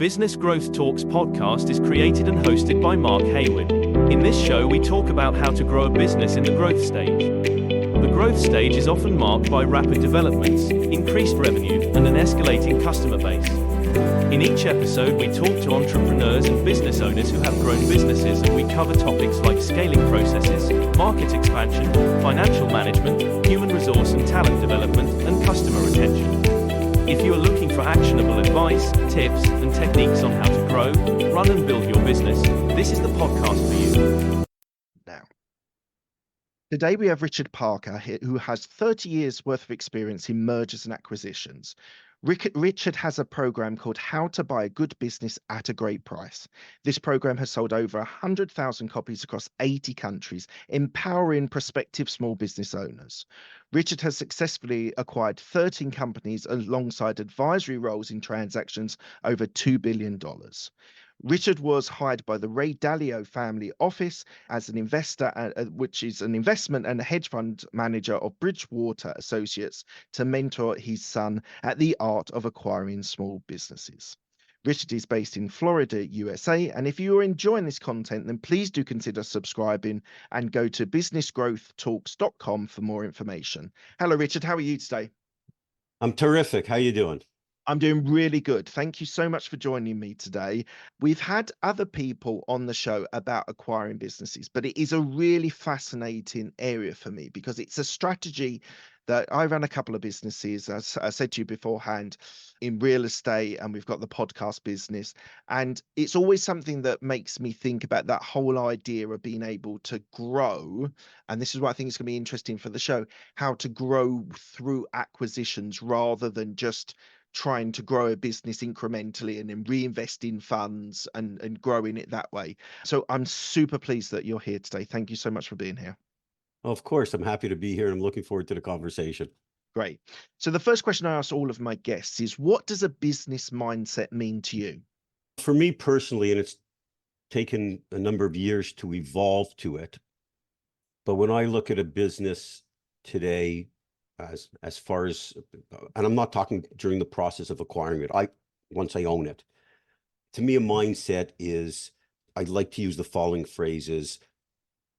Business Growth Talks podcast is created and hosted by Mark Haywood. In this show, we talk about how to grow a business in the growth stage. The growth stage is often marked by rapid developments, increased revenue, and an escalating customer base. In each episode, we talk to entrepreneurs and business owners who have grown businesses, and we cover topics like scaling processes, market expansion, financial management, human resource and talent development, and customer retention. If you are looking for actionable advice, tips, and techniques on how to grow, run and build your business, this is the podcast for you. Now, today we have Richard Parker here, who has 30 years worth of experience in mergers and acquisitions. Richard has a program called How to Buy a Good Business at a Great Price. This program has sold over 100,000 copies across 80 countries, empowering prospective small business owners. Richard has successfully acquired 13 companies alongside advisory roles in transactions over $2 billion. Richard was hired by the Ray Dalio family office as an investor, which is an investment and a hedge fund manager of Bridgewater Associates, to mentor his son at the art of acquiring small businesses. Richard is based in Florida, USA, and if you are enjoying this content, then please do consider subscribing and go to businessgrowthtalks.com for more information. Hello, Richard. How are you today? I'm terrific. How you doing? I'm doing really good. Thank you so much for joining me today. We've had other people on the show about acquiring businesses, but it is a really fascinating area for me because it's a strategy that I run a couple of businesses, as I said to you beforehand, in real estate, and we've got the podcast business. And it's always something that makes me think about that whole idea of being able to grow. And this is what I think is going to be interesting for the show, how to grow through acquisitions rather than just trying to grow a business incrementally and then reinvest in funds and growing it that way. So I'm super pleased that you're here today. Thank you so much for being here. Of course, I'm happy to be here. I'm looking forward to the conversation. Great. So the first question I ask all of my guests is, what does a business mindset mean to you? For me personally, and it's taken a number of years to evolve to it, but when I look at a business today, as far as, and I'm not talking during the process of acquiring it, once I own it, to me, a mindset is, I'd like to use the following phrases: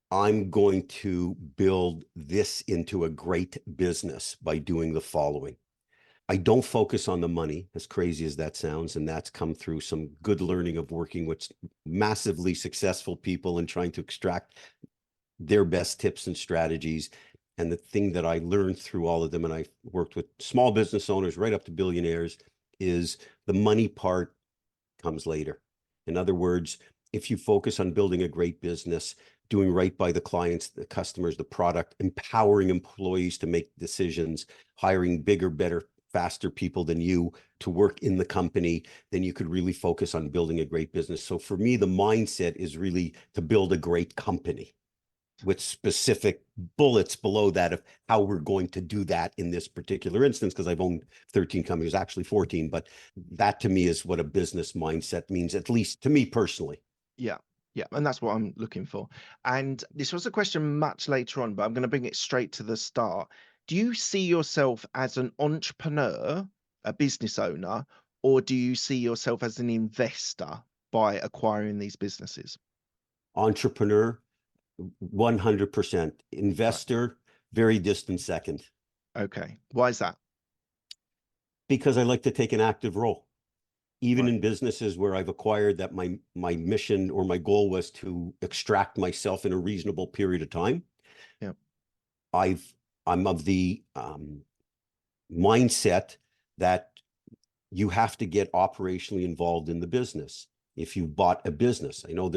I'm going to build this into a great business by doing the following. I don't focus on the money, as crazy as that sounds, and that's come through some good learning of working with massively successful people and trying to extract their best tips and strategies. And the thing that I learned through all of them, and I worked with small business owners right up to billionaires, is the money part comes later. In other words, if you focus on building a great business, doing right by the clients, the customers, the product, empowering employees to make decisions, hiring bigger, better, faster people than you to work in the company, then you could really focus on building a great business. So for me, the mindset is really to build a great company, with specific bullets below that of how we're going to do that in this particular instance, because I've owned 13 companies, actually 14, but that to me is what a business mindset means, at least to me personally. Yeah. Yeah, and that's what I'm looking for. And this was a question much later on, but I'm going to bring it straight to the start. Do you see yourself as an entrepreneur, a business owner, or do you see yourself as an investor by acquiring these businesses? Entrepreneur, 100%. Investor, very distant second. Okay. Why is that? Because I like to take an active role. Even Right. in businesses where I've acquired that my mission or my goal was to extract myself in a reasonable period of time. Yeah. I'm of the mindset that you have to get operationally involved in the business. If you bought a business, I know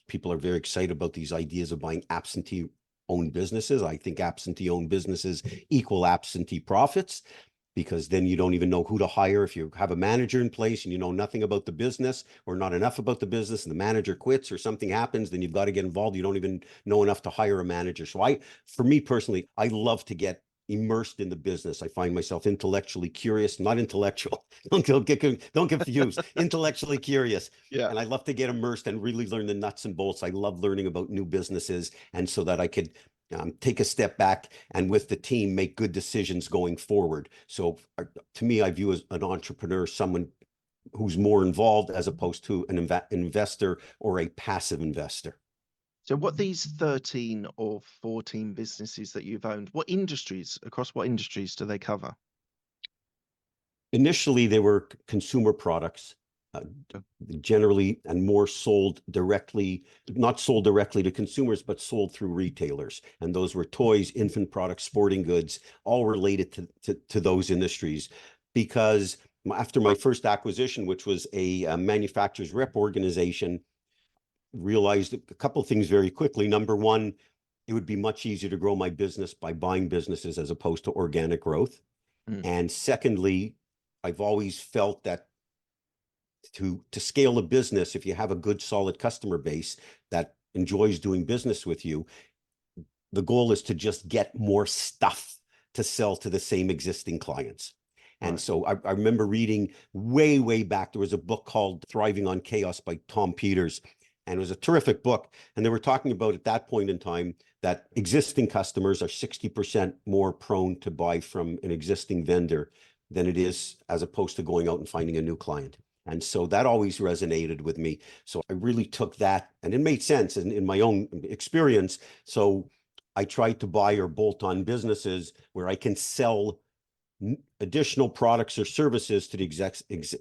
people are very excited about these ideas of buying absentee owned businesses. I think absentee owned businesses equal absentee profits, because then you don't even know who to hire. If you have a manager in place and you know nothing about the business or not enough about the business, and the manager quits or something happens, then you've got to get involved. You don't even know enough to hire a manager. So for me personally, I love to get immersed in the business. I find myself intellectually curious, not intellectual. Don't confuse. Intellectually curious. Yeah. And I love to get immersed and really learn the nuts and bolts. I love learning about new businesses, and so that I could take a step back and with the team make good decisions going forward. So to me, I view as an entrepreneur someone who's more involved as opposed to an investor or a passive investor. So what these 13 or 14 businesses that you've owned, across what industries do they cover? Initially, they were consumer products, generally, and more sold directly, not sold directly to consumers, but sold through retailers. And those were toys, infant products, sporting goods, all related to those industries. Because after my first acquisition, which was a manufacturer's rep organization, realized a couple of things very quickly. Number one, it would be much easier to grow my business by buying businesses as opposed to organic growth. And secondly, I've always felt that to scale a business, if you have a good, solid customer base that enjoys doing business with you, the goal is to just get more stuff to sell to the same existing clients. And so I remember reading way back, there was a book called Thriving on Chaos by Tom Peters. And it was a terrific book. And they were talking about at that point in time that existing customers are 60% more prone to buy from an existing vendor than it is as opposed to going out and finding a new client. And so that always resonated with me. So I really took that, and it made sense in my own experience. So I tried to buy or bolt on businesses where I can sell additional products or services to the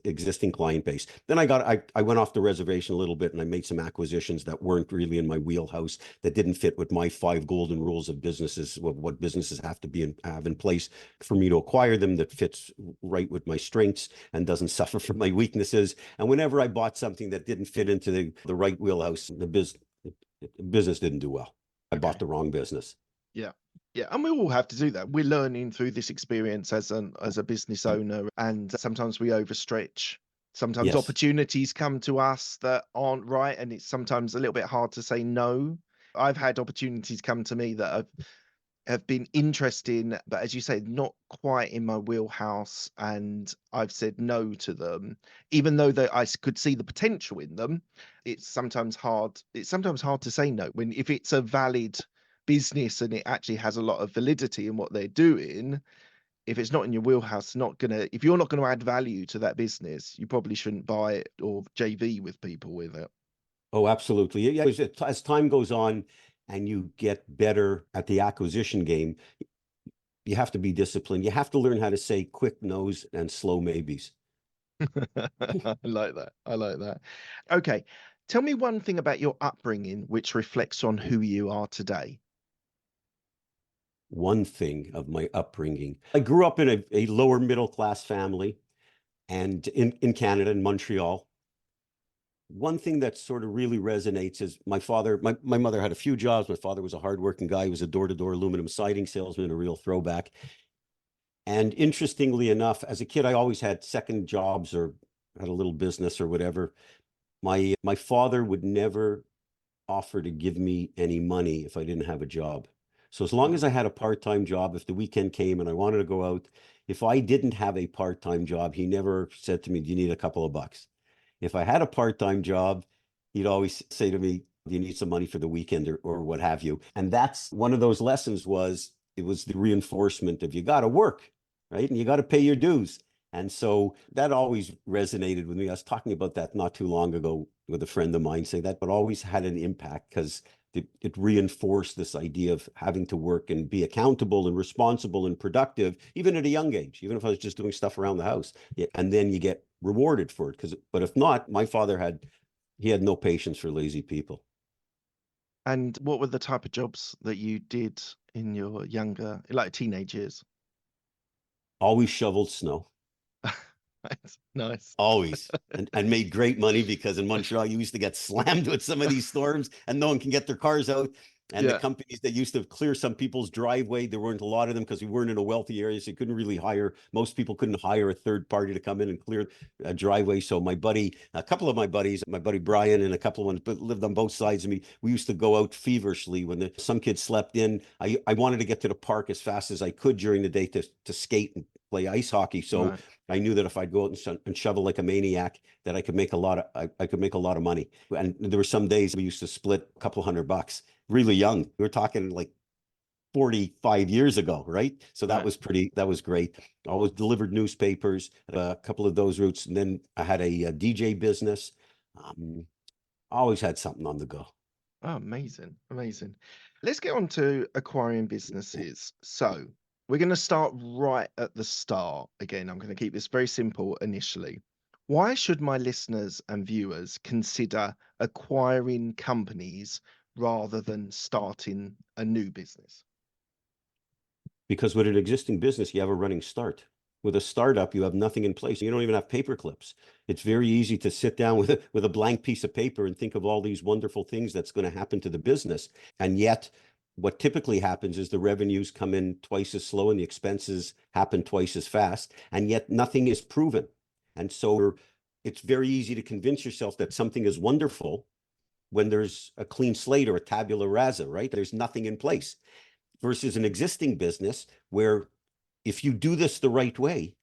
existing client base. Then I went off the reservation a little bit, and I made some acquisitions that weren't really in my wheelhouse, that didn't fit with my 5 golden rules of businesses, what businesses have to have in place for me to acquire them, that fits right with my strengths and doesn't suffer from my weaknesses. And whenever I bought something that didn't fit into the right wheelhouse, the business didn't do well. I bought the wrong business. Yeah. Yeah. And we all have to do that. We're learning through this experience as a business owner, and sometimes we overstretch. Sometimes Yes. opportunities come to us that aren't right, and it's sometimes a little bit hard to say no. I've had opportunities come to me that have been interesting, but as you say, not quite in my wheelhouse, and I've said no to them, even though I could see the potential in them. It's sometimes hard. It's sometimes hard to say no if it's a valid business and it actually has a lot of validity in what they're doing. If it's not in your wheelhouse, if you're not going to add value to that business, you probably shouldn't buy it or JV with people with it. Oh, absolutely. Yeah. As time goes on and you get better at the acquisition game, you have to be disciplined. You have to learn how to say quick no's and slow maybes. I like that. I like that. Okay. Tell me one thing about your upbringing which reflects on who you are today. One thing of my upbringing. I grew up in a lower middle class family, and in Canada, in Montreal. One thing that sort of really resonates is my mother had a few jobs. My father was a hardworking guy. He was a door-to-door aluminum siding salesman, a real throwback. And interestingly enough, as a kid, I always had second jobs or had a little business or whatever. My father would never offer to give me any money if I didn't have a job. So as long as I had a part-time job, if the weekend came and I wanted to go out, if I didn't have a part-time job, he never said to me, "Do you need a couple of bucks?" If I had a part-time job, he'd always say to me, "Do you need some money for the weekend," or what have you. And that's one of those lessons. It was the reinforcement of, you got to work, right? And you got to pay your dues. And so that always resonated with me. I was talking about that not too long ago with a friend of mine, saying that, but always had an impact because it reinforced this idea of having to work and be accountable and responsible and productive, even at a young age, even if I was just doing stuff around the house. And then you get rewarded for it. But if not, my father had no patience for lazy people. And what were the type of jobs that you did in your like teenage years? Always shoveled snow. Nice. Always. And made great money, because in Montreal, you used to get slammed with some of these storms and no one can get their cars out. And the companies that used to clear some people's driveway, there weren't a lot of them because we weren't in a wealthy area. So you couldn't really most people couldn't hire a third party to come in and clear a driveway. So a couple of my buddies, my buddy Brian and a couple of ones, but lived on both sides of me. We used to go out feverishly when some kids slept in. I wanted to get to the park as fast as I could during the day to skate and play ice hockey. So I knew that if I'd go out and shovel like a maniac, that I could make a lot of money. And there were some days we used to split a couple $100. Really young. We were talking like 45 years ago, right? So that Right. that was great. I always delivered newspapers, a couple of those routes. And then I had a DJ business. Always had something on the go. Oh, amazing. Amazing. Let's get on to acquiring businesses. So we're going to start right at the start. Again, I'm going to keep this very simple initially. Why should my listeners and viewers consider acquiring companies rather than starting a new business? Because with an existing business, you have a running start. With a startup, you have nothing in place. You don't even have paper clips. It's very easy to sit down with a blank piece of paper and think of all these wonderful things that's going to happen to the business. And yet, what typically happens is the revenues come in twice as slow and the expenses happen twice as fast. And yet, nothing is proven. And so it's very easy to convince yourself that something is wonderful when there's a clean slate or a tabula rasa, right? There's nothing in place versus an existing business where if you do this the right way,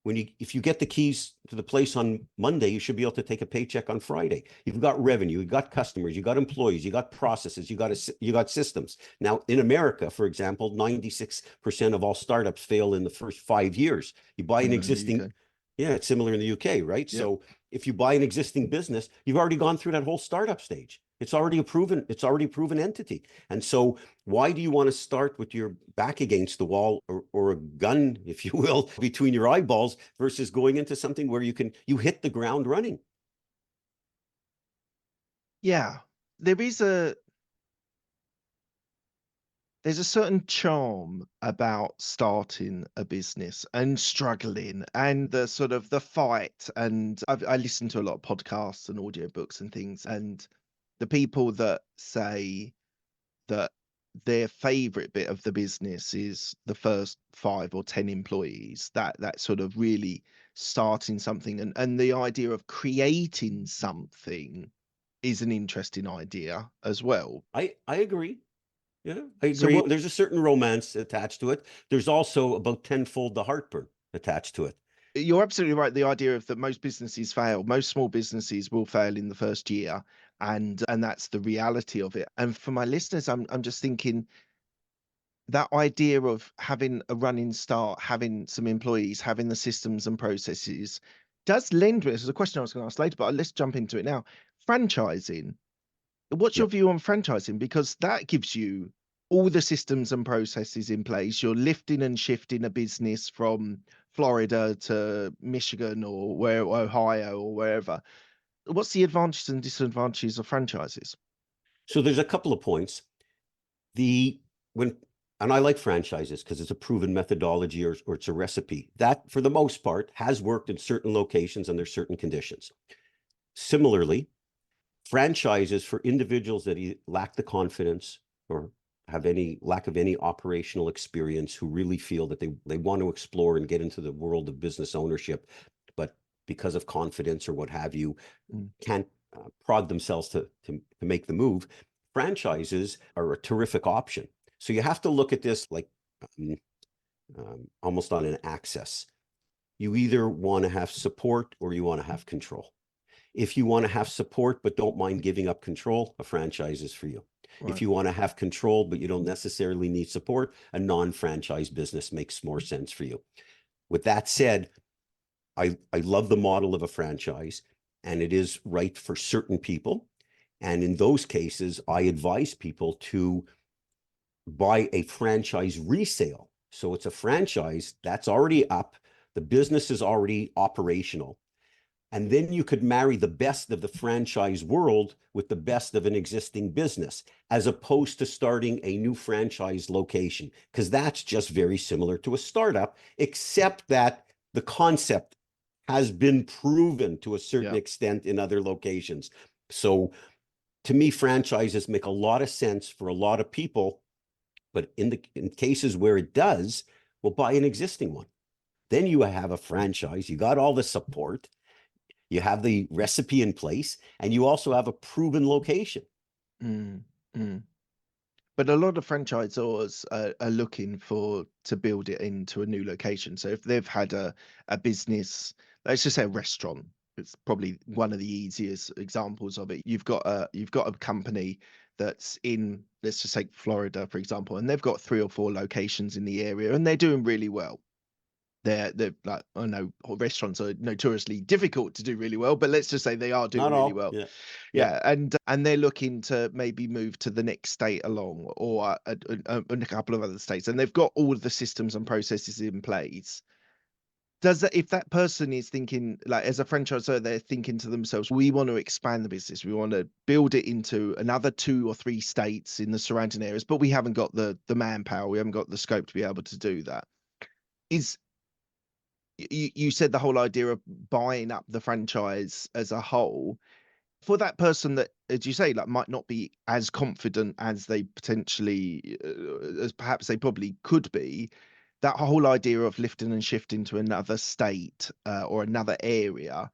if you get the keys to the place on Monday, you should be able to take a paycheck on Friday. You've got revenue, you've got customers, you got employees, you got processes, you got systems. Now in America, for example, 96% of all startups fail in the first 5 years. You buy an Similar in the existing, UK. yeah, it's similar in the UK, right? Yep. So if you buy an existing business, you've already gone through that whole startup stage. It's already a proven entity. And so why do you want to start with your back against the wall or a gun, if you will, between your eyeballs versus going into something where you hit the ground running? Yeah. There is a there's a certain charm about starting a business and struggling and the sort of the fight. And I listen to a lot of podcasts and audiobooks and things. And the people that say that their favorite bit of the business is the first 5 or 10 employees, that sort of really starting something and the idea of creating something is an interesting idea as well. I agree. Yeah, I So agree. what There's a certain romance attached to it. There's also about tenfold the heartburn attached to it. You're absolutely right. The idea of that most businesses fail, most small businesses will fail in the first year, and that's the reality of it. And for my listeners, I'm just thinking that idea of having a running start, having some employees, having the systems and processes does lend to it. This is a question I was going to ask later, but let's jump into it now. Franchising. What's your Yep. view on franchising? Because that gives you all the systems and processes in place. You're lifting and shifting a business from Florida to Michigan or where Ohio or wherever. What's the advantages and disadvantages of franchises? So there's a couple of points. The when and I like franchises because it's a proven methodology or it's a recipe that for the most part has worked in certain locations under certain conditions. Similarly, franchises for individuals that lack the confidence or have any lack of any operational experience who really feel that they want to explore and get into the world of business ownership, but because of confidence or what have you, Mm. can't prod themselves to make the move. Franchises are a terrific option. So you have to look at this like almost on an axis. You either want to have support or you want to have control. If you want to have support but don't mind giving up control, a franchise is for you. If Right. you want to have control but you don't necessarily need support, a non-franchise business makes more sense for you. With that said, I love the model of a franchise, and it is right for certain people. And in those cases, I advise people to buy a franchise resale. So it's a franchise that's already up, the business is already operational. And then you could marry the best of the franchise world with the best of an existing business, as opposed to starting a new franchise location, because that's just very similar to a startup, except that the concept has been proven to a certain Yeah. extent in other locations. So to me, franchises make a lot of sense for a lot of people, but in cases where it does, we'll buy an existing one. Then you have a franchise, you got all the support, you have the recipe in place, and you also have a proven location. Mm, mm. But a lot of franchisors are looking to build it into a new location. So if they've had a business, let's just say a restaurant, it's probably one of the easiest examples of it. You've got a company that's in, let's just take Florida, for example, and they've got 3 or 4 locations in the area and they're doing really well. They're like, I know restaurants are notoriously difficult to do really well, but let's just say they are doing Not really all. well. Yeah. Yeah, and they're looking to maybe move to the next state along, or a couple of other states, and they've got all of the systems and processes in place. Does that, if that person is thinking, like, as a franchisor, they're thinking to themselves, we want to expand the business, we want to build it into another 2 or 3 states in the surrounding areas, but we haven't got the manpower, we haven't got the scope to be able to do that. Is you said the whole idea of buying up the franchise as a whole, for that person that, as you say, like, might not be as confident as they potentially, as perhaps they probably could be, that whole idea of lifting and shifting to another state, or another area,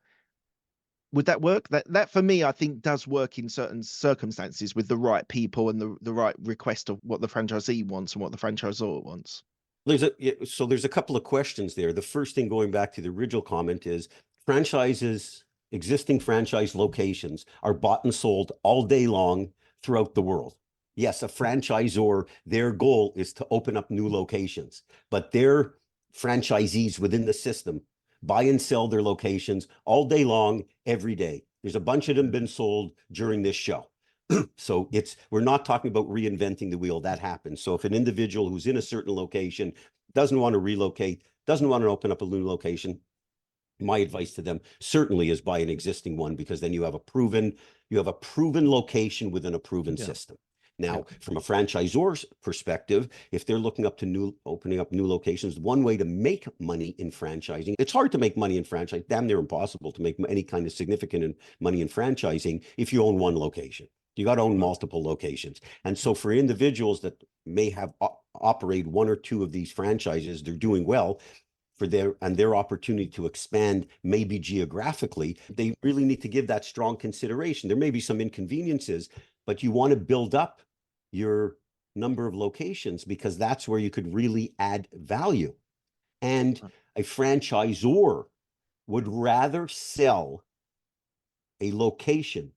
would that work? That for me, I think, does work in certain circumstances with the right people and the right request of what the franchisee wants and what the franchisor wants. So there's a couple of questions there. The first thing, going back to the original comment, is franchises, existing franchise locations are bought and sold all day long throughout the world. Yes, a franchisor, their goal is to open up new locations, but their franchisees within the system buy and sell their locations all day long, every day. There's a bunch of them been sold during this show. So we're not talking about reinventing the wheel. That happens. So if an individual who's in a certain location doesn't want to relocate, doesn't want to open up a new location, my advice to them certainly is buy an existing one, because then you have a proven location within a proven system. Now, from a franchisor's perspective, if they're looking up to opening up new locations, one way to make money in franchising, it's hard to make money in franchise, damn near impossible to make any kind of significant money in franchising if you own one location. You got to own multiple locations. And so for individuals that may have operate 1 or 2 of these franchises, they're doing well for their opportunity to expand, maybe geographically, they really need to give that strong consideration. There may be some inconveniences, but you want to build up your number of locations, because that's where you could really add value. And a franchisor would rather sell a location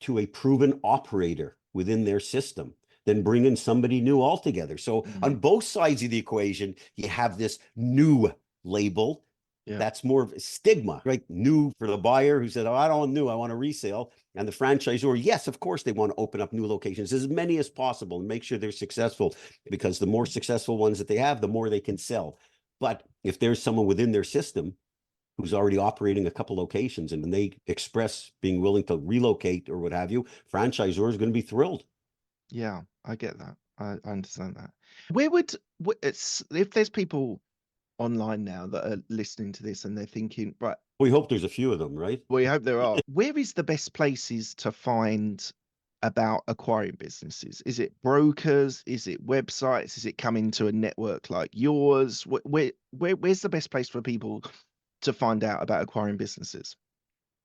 to a proven operator within their system than bring in somebody new altogether. So on both sides of the equation, you have this new label. That's more of a stigma, right? New for the buyer who said, oh, I don't want new, I want to resale. And the franchisor, yes, of course, they want to open up new locations, as many as possible, and make sure they're successful, because the more successful ones that they have, the more they can sell. But if there's someone within their system who's already operating a couple locations, and when they express being willing to relocate or what have you, franchisor is going to be thrilled. Yeah, I get that. I understand that. If there's people online now that are listening to this and they're thinking, right, we hope there's a few of them, right? We hope there are. Where is the best places to find about acquiring businesses? Is it brokers? Is it websites? Is it coming to a network like yours? Where's the best place for people to find out about acquiring businesses?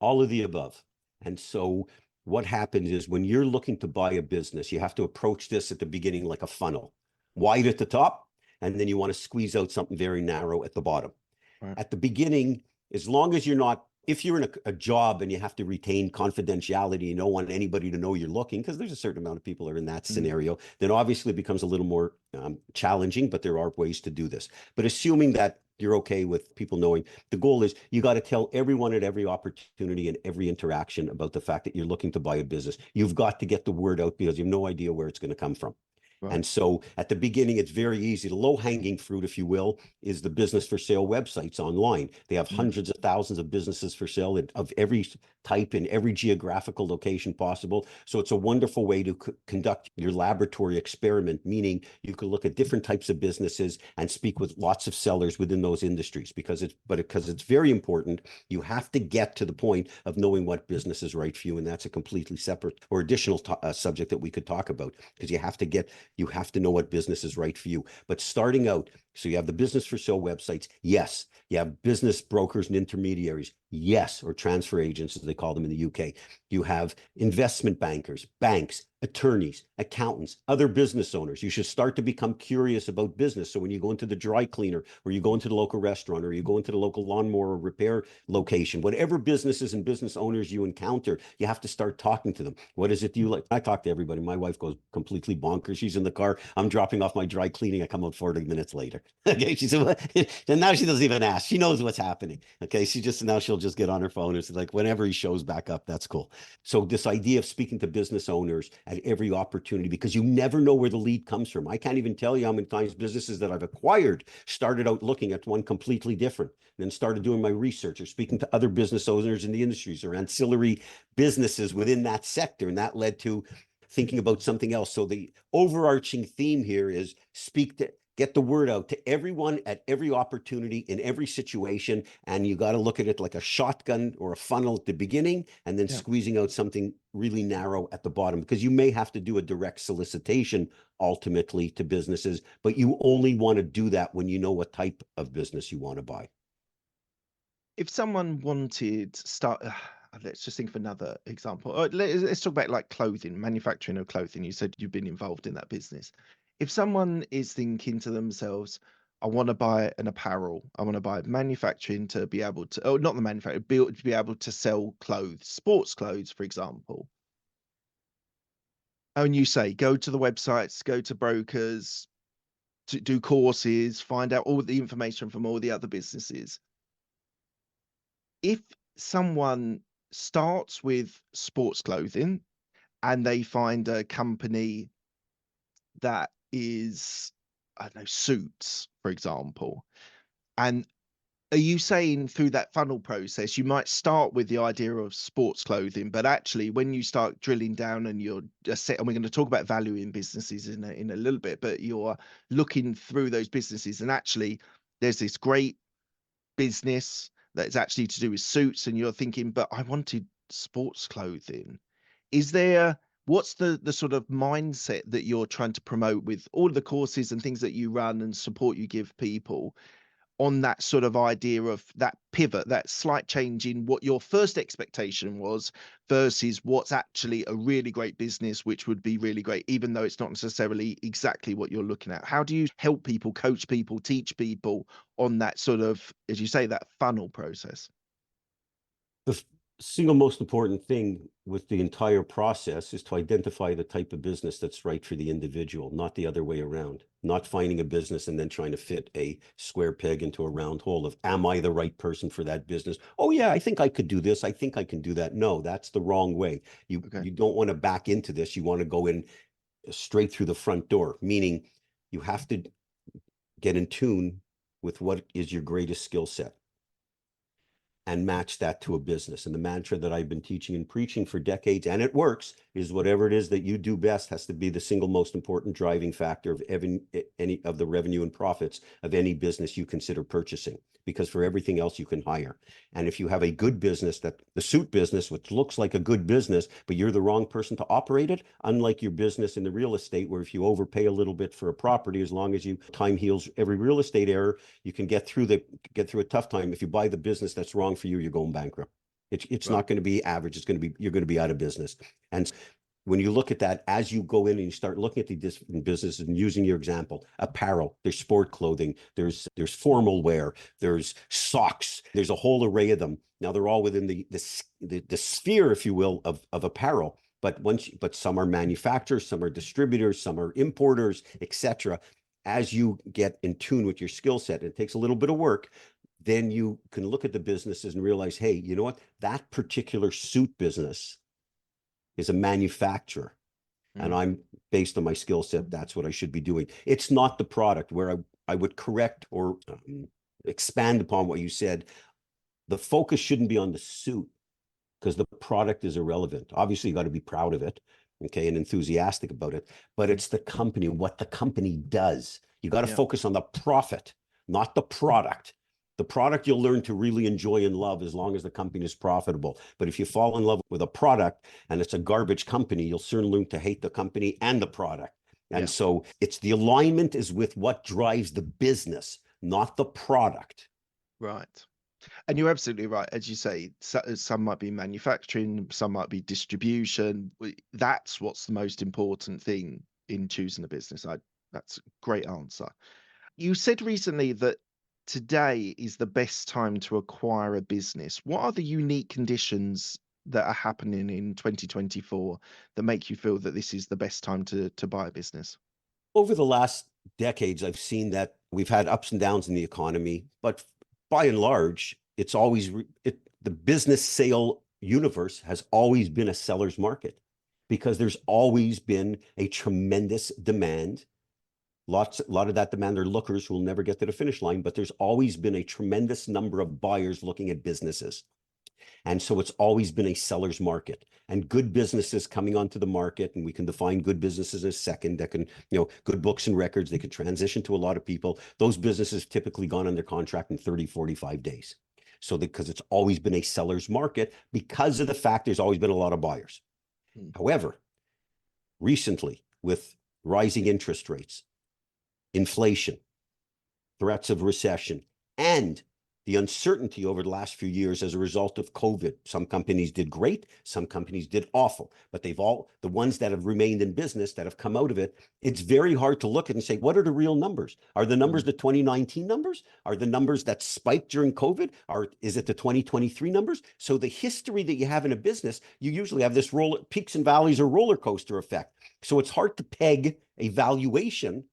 All of the above. And so what happens is, when you're looking to buy a business, you have to approach this at the beginning like a funnel, wide at the top, and then you want to squeeze out something very narrow at the bottom. Right. At the beginning, as long as you're not, if you're in a job and you have to retain confidentiality, you don't want anybody to know you're looking, because there's a certain amount of people are in that scenario, then obviously it becomes a little more challenging, but there are ways to do this. But assuming that you're okay with people knowing, the goal is you got to tell everyone at every opportunity and every interaction about the fact that you're looking to buy a business. You've got to get the word out, because you have no idea where it's going to come from. Right. And so at the beginning, it's very easy. The low-hanging fruit, if you will, is the business for sale websites online. They have hundreds of thousands of businesses for sale of every type in every geographical location possible. So it's a wonderful way to conduct your laboratory experiment, meaning you can look at different types of businesses and speak with lots of sellers within those industries, because it's very important. You have to get to the point of knowing what business is right for you, and that's a completely separate or additional subject that we could talk about, because you have to know what business is right for you. But starting out, so you have the business for sale websites, yes. You have business brokers and intermediaries, yes, or transfer agents, as they call them in the UK. You have investment bankers, banks, attorneys, accountants, other business owners. You should start to become curious about business. So when you go into the dry cleaner, or you go into the local restaurant, or you go into the local lawnmower repair location, whatever businesses and business owners you encounter, you have to start talking to them. What is it you like? I talk to everybody. My wife goes completely bonkers. She's in the car. I'm dropping off my dry cleaning. I come out 40 minutes later. Okay. She said, and now she doesn't even ask. She knows what's happening. Okay. Now she'll just get on her phone and say, like, whenever he shows back up, that's cool. So this idea of speaking to business owners at every opportunity, because you never know where the lead comes from. I can't even tell you how many times businesses that I've acquired started out looking at one completely different, and then started doing my research or speaking to other business owners in the industries or ancillary businesses within that sector. And that led to thinking about something else. So the overarching theme here is get the word out to everyone at every opportunity in every situation. And you got to look at it like a shotgun or a funnel at the beginning, and then squeezing out something really narrow at the bottom, because you may have to do a direct solicitation ultimately to businesses, but you only want to do that when you know what type of business you want to buy. If someone wanted let's just think of another example. Let's talk about like clothing, manufacturing of clothing. You said you've been involved in that business. If someone is thinking to themselves, I want to buy an apparel, I want to buy manufacturing to be able to, oh, not the manufacturer, to be able to sell clothes, sports clothes, for example. And you say, go to the websites, go to brokers, to do courses, find out all the information from all the other businesses. If someone starts with sports clothing and they find a company that is, I don't know, suits, for example, and are you saying through that funnel process, you might start with the idea of sports clothing, but actually when you start drilling down and you're set, and we're going to talk about value in businesses in a little bit, but you're looking through those businesses and actually there's this great business that's actually to do with suits, and you're thinking, but I wanted sports clothing. What's the sort of mindset that you're trying to promote with all of the courses and things that you run and support you give people on that sort of idea of that pivot, that slight change in what your first expectation was versus what's actually a really great business, which would be really great, even though it's not necessarily exactly what you're looking at? How do you help people, coach people, teach people on that sort of, as you say, that funnel process? The single most important thing with the entire process is to identify the type of business that's right for the individual, not the other way around. Not finding a business and then trying to fit a square peg into a round hole of, am I the right person for that business? Oh yeah, I think I could do this. I think I can do that. No, that's the wrong way. You don't want to back into this. You want to go in straight through the front door, meaning you have to get in tune with what is your greatest skill set and match that to a business. And the mantra that I've been teaching and preaching for decades, and it works, is whatever it is that you do best has to be the single most important driving factor of any of the revenue and profits of any business you consider purchasing, because for everything else you can hire. And if you have a good business, that the suit business, which looks like a good business, but you're the wrong person to operate it, unlike your business in the real estate, where if you overpay a little bit for a property, as long as time heals every real estate error, you can get through a tough time. If you buy the business that's wrong for you, you're going bankrupt. It's right. Not going to be average. You're going to be out of business. And when you look at that, as you go in and you start looking at the different businesses, and using your example, apparel, there's sport clothing, there's formal wear, there's socks, there's a whole array of them. Now they're all within the sphere, if you will, of apparel. But some are manufacturers, some are distributors, some are importers, etc. As you get in tune with your skill set, it takes a little bit of work. Then you can look at the businesses and realize, hey, you know what? That particular suit business is a manufacturer. And I'm, based on my skill set, that's what I should be doing. It's not the product. Where I would correct or expand upon what you said. The focus shouldn't be on the suit, because the product is irrelevant. Obviously, you got to be proud of it, okay, and enthusiastic about it, but it's the company, what the company does. You got to focus on the profit, not the product. The product you'll learn to really enjoy and love as long as the company is profitable. But if you fall in love with a product and it's a garbage company, you'll soon learn to hate the company and the product. And so it's the alignment is with what drives the business, not the product. Right. And you're absolutely right. As you say, some might be manufacturing, some might be distribution. That's what's the most important thing in choosing a business. That's a great answer. You said recently that today is the best time to acquire a business. What are the unique conditions that are happening in 2024 that make you feel that this is the best time to buy a business? Over the last decades, I've seen that we've had ups and downs in the economy, but by and large, it's always the business sale universe has always been a seller's market because there's always been a tremendous demand. A lot of that demand are lookers who will never get to the finish line, but there's always been a tremendous number of buyers looking at businesses. And so it's always been a seller's market and good businesses coming onto the market. And we can define good businesses as second that can, good books and records. They could transition to a lot of people. Those businesses typically gone under contract in 30, 45 days. So because it's always been a seller's market because of the fact there's always been a lot of buyers. However, recently with rising interest rates, inflation, threats of recession, and the uncertainty over the last few years as a result of COVID. Some companies did great, some companies did awful, but the ones that have remained in business, that have come out of it, it's very hard to look at and say, what are the real numbers? Are the numbers the 2019 numbers? Are the numbers that spiked during COVID? Is it the 2023 numbers? So the history that you have in a business, you usually have this peaks and valleys or roller coaster effect. So it's hard to peg a valuation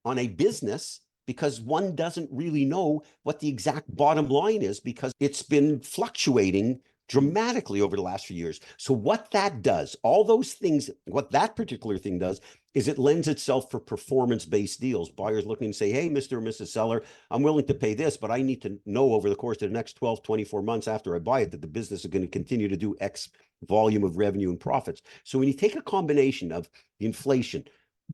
on a business because one doesn't really know what the exact bottom line is because it's been fluctuating dramatically over the last few years. So what that does, all those things, what that particular thing does is it lends itself for performance-based deals. Buyers looking and say, hey, Mr. or Mrs. Seller, I'm willing to pay this, but I need to know over the course of the next 12, 24 months after I buy it that the business is going to continue to do X volume of revenue and profits. So when you take a combination of inflation,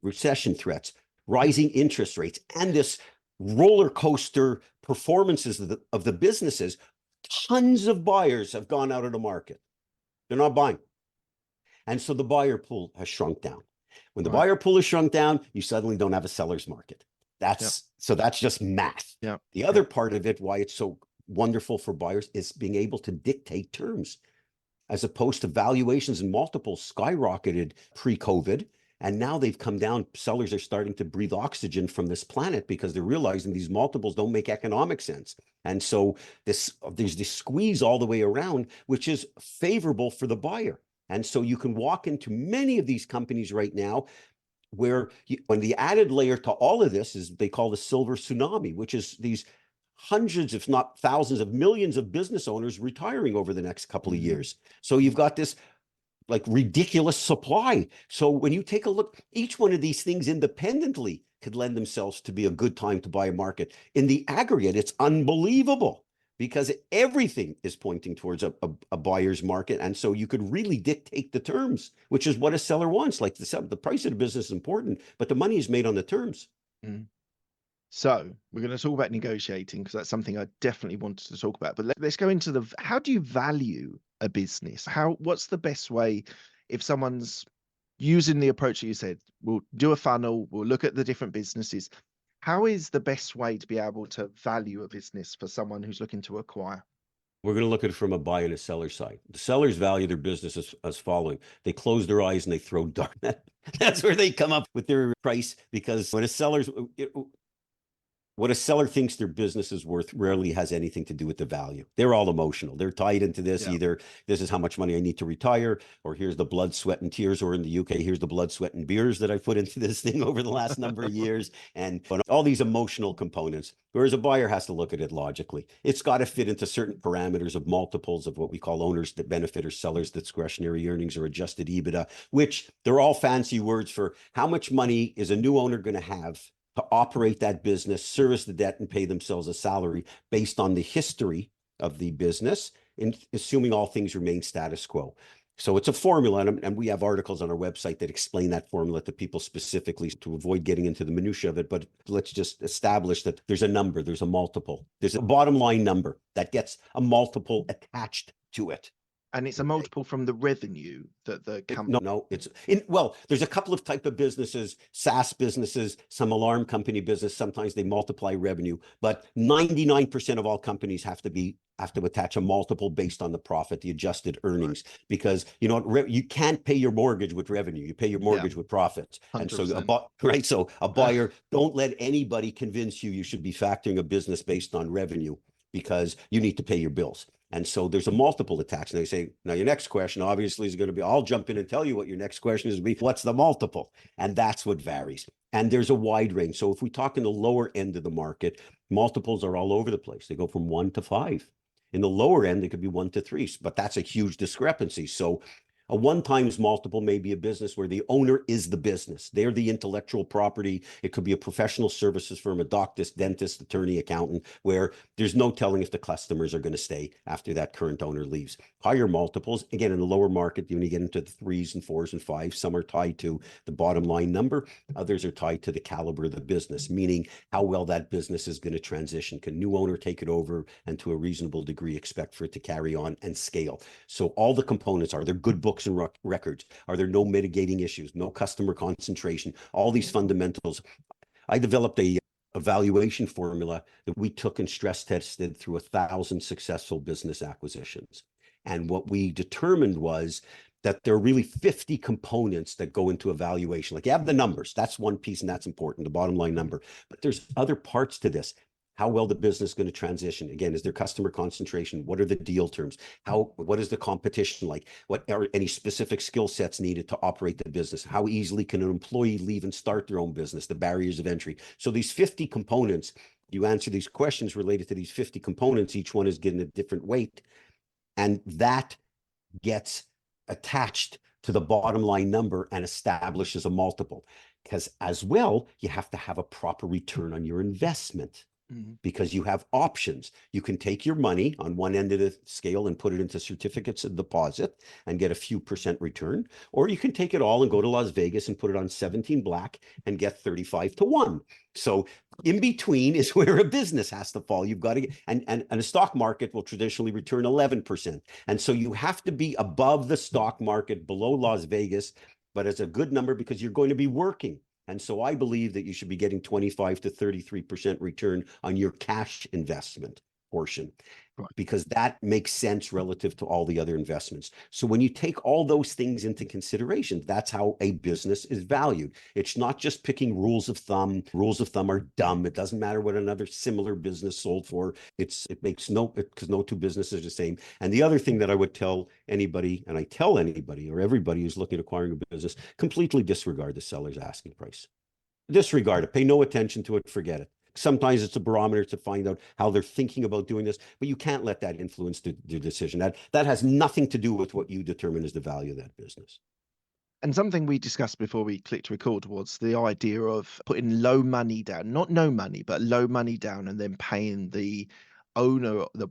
recession threats, rising interest rates, and this roller coaster performances of the businesses, tons of buyers have gone out of the market. They're not buying. And so the buyer pool has shrunk down. When the buyer pool is shrunk down, you suddenly don't have a seller's market. So that's just math. The other part of it, why it's so wonderful for buyers, is being able to dictate terms as opposed to valuations and multiples skyrocketed pre-COVID. And now they've come down. Sellers are starting to breathe oxygen from this planet because they're realizing these multiples don't make economic sense. And so there's this squeeze all the way around, which is favorable for the buyer. And so you can walk into many of these companies right now where when the added layer to all of this is they call the silver tsunami, which is these hundreds, if not thousands of millions of business owners retiring over the next couple of years. So you've got this like ridiculous supply. So when you take a look, each one of these things independently could lend themselves to be a good time to buy a market. In the aggregate, it's unbelievable because everything is pointing towards a buyer's market. And so you could really dictate the terms, which is what a seller wants. Like the price of the business is important, but the money is made on the terms. So we're going to talk about negotiating because that's something I definitely wanted to talk about. But let's go into how do you value a business? What's the best way if someone's using the approach that you said? We'll do a funnel, we'll look at the different businesses. How is the best way to be able to value a business for someone who's looking to acquire? We're going to look at it from a buyer and a seller side. The sellers value their business as following. They close their eyes and they throw darts. That's where they come up with their price because what a seller thinks their business is worth rarely has anything to do with the value. They're all emotional. They're tied into this. Either this is how much money I need to retire, or here's the blood, sweat, and tears, or in the UK, here's the blood, sweat, and beers that I put into this thing over the last number of years, and all these emotional components. Whereas a buyer has to look at it logically. It's got to fit into certain parameters of multiples of what we call owners that benefit or sellers discretionary earnings or adjusted EBITDA, which they're all fancy words for how much money is a new owner going to have to operate that business, service the debt, and pay themselves a salary based on the history of the business, and assuming all things remain status quo. So it's a formula, and we have articles on our website that explain that formula to people specifically to avoid getting into the minutia of it. But let's just establish that there's a number, there's a multiple, there's a bottom line number that gets a multiple attached to it. And it's a multiple from the revenue that the company. No, it's well, there's a couple of type of businesses, SaaS businesses, some alarm company business. Sometimes they multiply revenue, but 99% of all companies have to attach a multiple based on the profit, the adjusted earnings, because you can't pay your mortgage with revenue. You pay your mortgage with profits. 100%. And so a buyer, don't let anybody convince you should be factoring a business based on revenue, because you need to pay your bills. And so there's a multiple attached. And they say, now your next question obviously is going to be, I'll jump in and tell you what your next question is, what's the multiple? And that's what varies. And there's a wide range. So if we talk in the lower end of the market, multiples are all over the place. They go from 1 to 5. In the lower end, they could be 1 to 3, but that's a huge discrepancy. So a 1 times multiple may be a business where the owner is the business. They're the intellectual property. It could be a professional services firm, a doctor, dentist, attorney, accountant, where there's no telling if the customers are going to stay after that current owner leaves. Higher multiples, again, in the lower market, when you get into the 3s and 4s and 5s, some are tied to the bottom line number. Others are tied to the caliber of the business, meaning how well that business is going to transition. Can new owner take it over and to a reasonable degree expect for it to carry on and scale? So all the components are there good books and records? Are there no mitigating issues? No customer concentration? All these fundamentals. I developed a evaluation formula that we took and stress tested through 1,000 successful business acquisitions. And what we determined was that there are really 50 components that go into evaluation. Like, you have the numbers, that's one piece, and that's important, the bottom line number. But there's other parts to this. How well the business is going to transition. Again, is there customer concentration? What are the deal terms? What is the competition like? What are any specific skill sets needed to operate the business? How easily can an employee leave and start their own business? The barriers of entry. So these 50 components, you answer these questions related to these 50 components, each one is getting a different weight. And that gets attached to the bottom line number and establishes a multiple. Because as well, you have to have a proper return on your investment. Because you have options. You can take your money on one end of the scale and put it into certificates of deposit and get a few % return, or you can take it all and go to Las Vegas and put it on 17 black and get 35 to 1. So in between is where a business has to fall. You've got to get, and a stock market will traditionally return 11%. And so you have to be above the stock market, below Las Vegas, but it's a good number because you're going to be working. And so I believe that you should be getting 25 to 33% return on your cash investment portion, because that makes sense relative to all the other investments. So when you take all those things into consideration, that's how a business is valued. It's not just picking rules of thumb. Rules of thumb are dumb. It doesn't matter what another similar business sold for. Because no two businesses are the same. And the other thing that I would tell anybody, and I tell anybody or everybody who's looking at acquiring a business, completely disregard the seller's asking price. Disregard it. Pay no attention to it. Forget it. Sometimes it's a barometer to find out how they're thinking about doing this, but you can't let that influence the decision. That has nothing to do with what you determine is the value of that business. And something we discussed before we clicked record was the idea of putting low money down, not no money, but low money down, and then paying the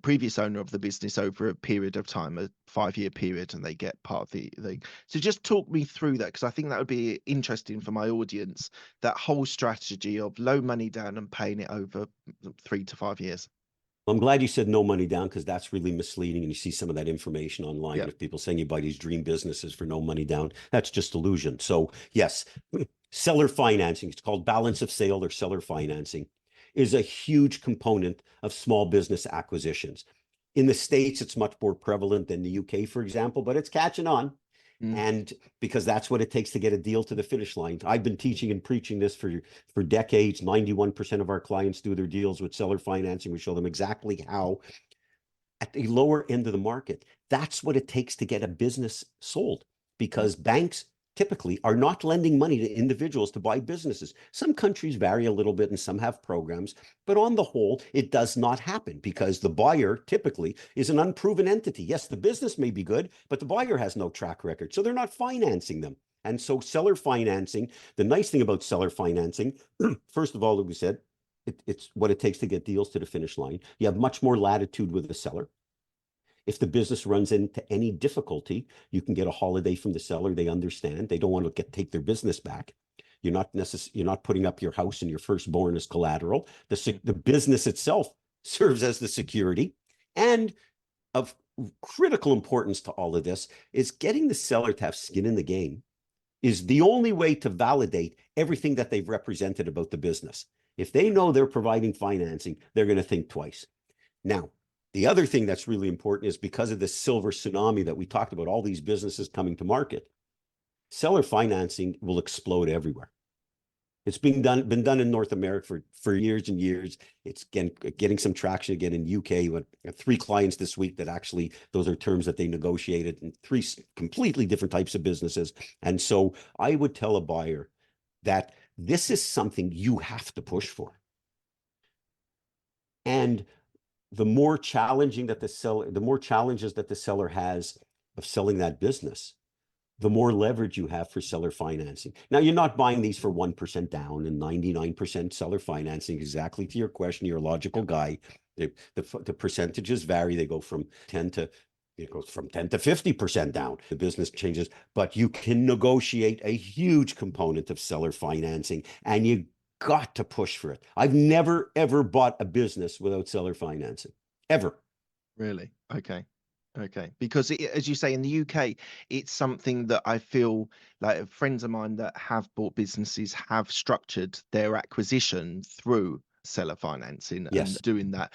previous owner of the business over a period of time, a 5-year period, and they get part of the thing. So just talk me through that, because I think that would be interesting for my audience, that whole strategy of low money down and paying it over 3 to 5 years. I'm glad you said no money down, because that's really misleading. And you see some of that information online with people saying you buy these dream businesses for no money down. That's just illusion. So yes, seller financing, it's called balance of sale or seller financing, is a huge component of small business acquisitions. In the States, it's much more prevalent than the UK, for example, but it's catching on. And because that's what it takes to get a deal to the finish line. I've been teaching and preaching this for decades. 91% of our clients do their deals with seller financing. We show them exactly how. At the lower end of the market, that's what it takes to get a business sold, because banks typically are not lending money to individuals to buy businesses. Some countries vary a little bit and some have programs, but on the whole, it does not happen because the buyer typically is an unproven entity. Yes, the business may be good, but the buyer has no track record, so they're not financing them. And so seller financing, the nice thing about seller financing, first of all, like we said, it's what it takes to get deals to the finish line. You have much more latitude with the seller. If the business runs into any difficulty, you can get a holiday from the seller. They understand. They don't want to take their business back. You're not putting up your house and your firstborn as collateral. The business itself serves as the security. And critical importance to all of this is getting the seller to have skin in the game is the only way to validate everything that they've represented about the business. If they know they're providing financing, they're going to think twice. Now, the other thing that's really important is because of the silver tsunami that we talked about, all these businesses coming to market, seller financing will explode everywhere. It's been done in North America for years and years. It's getting some traction again in UK. We have 3 clients this week that actually, those are terms that they negotiated in 3 completely different types of businesses. And so I would tell a buyer that this is something you have to push for. And the more challenges that the seller has of selling that business, the more leverage you have for seller financing. Now, you're not buying these for 1% down and 99% seller financing. Exactly to your question, you're a logical guy. The percentages vary. They go from 10 to 50% down. The business changes, but you can negotiate a huge component of seller financing, and you got to push for it. I've never, ever bought a business without seller financing, ever. Really? Okay. Okay. Because as you say, in the UK, it's something that I feel like friends of mine that have bought businesses have structured their acquisition through seller financing and Yes. doing that.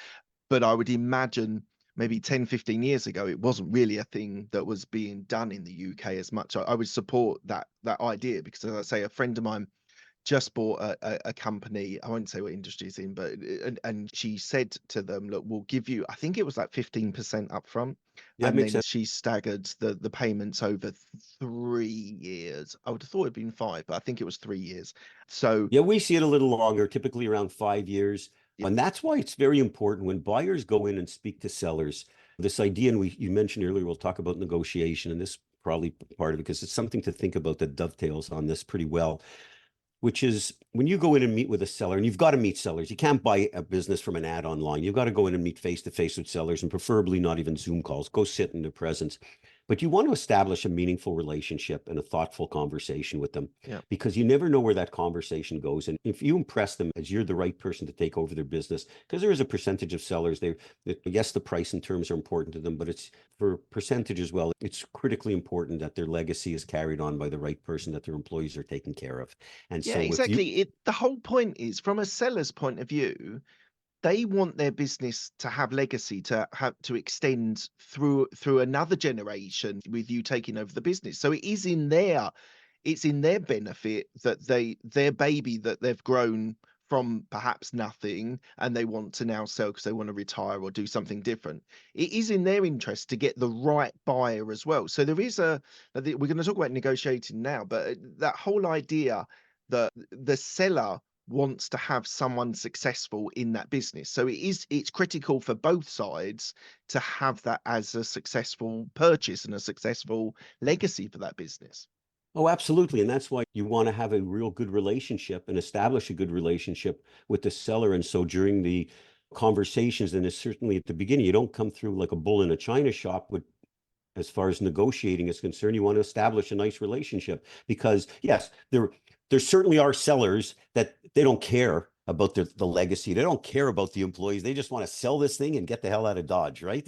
But I would imagine maybe 10, 15 years ago, it wasn't really a thing that was being done in the UK as much. I would support that idea because, as I say, a friend of mine just bought a company. I won't say what industry it's in, but and she said to them, look, we'll give you, I think it was like 15% upfront. Yeah, And makes then sense. she staggered the payments over 3 years. I would have thought it'd been 5, but I think it was 3 years. So Yeah, we see it a little longer, typically around 5 years. Yeah. And that's why it's very important when buyers go in and speak to sellers. This idea, and you mentioned earlier, we'll talk about negotiation, and this is probably part of it because it's something to think about that dovetails on this pretty well, which is when you go in and meet with a seller, and you've got to meet sellers. You can't buy a business from an ad online. You've got to go in and meet face-to-face with sellers, and preferably not even Zoom calls. Go sit in their presence. But you want to establish a meaningful relationship and a thoughtful conversation with them, Yeah. because you never know where that conversation goes. And if you impress them as you're the right person to take over their business, because there is a percentage of sellers, yes, the price and terms are important to them, but it's for percentage as well. It's critically important that their legacy is carried on by the right person, that their employees are taken care of. And Yeah, so if you, exactly. The whole point is, from a seller's point of view, they want their business to have legacy, to extend through another generation with you taking over the business. So it's in their benefit that their baby that they've grown from perhaps nothing and they want to now sell because they want to retire or do something different. It is in their interest to get the right buyer as well. So there is we're going to talk about negotiating now, but that whole idea that the seller wants to have someone successful in that business. So it's critical for both sides to have that as a successful purchase and a successful legacy for that business. oh, absolutely. And that's why you want to have a real good relationship and establish a good relationship with the seller. And so during the conversations, and it's certainly at the beginning, you don't come through like a bull in a china shop with, as far as negotiating is concerned. You want to establish a nice relationship because yes, there certainly are sellers that they don't care about the legacy. They don't care about the employees. They just want to sell this thing and get the hell out of Dodge, right?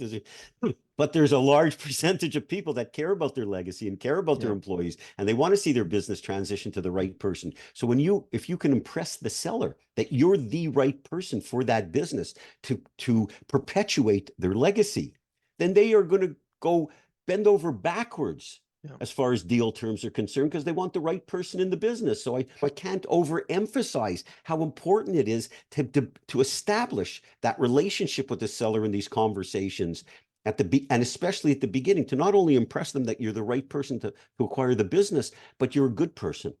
But there's a large percentage of people that care about their legacy and care about their employees, and they want to see their business transition to the right person. So if you can impress the seller that you're the right person for that business to perpetuate their legacy, then they are going to go bend over backwards as far as deal terms are concerned, because they want the right person in the business. So I can't overemphasize how important it is to establish that relationship with the seller in these conversations and especially at the beginning, to not only impress them that you're the right person to acquire the business, but you're a good person,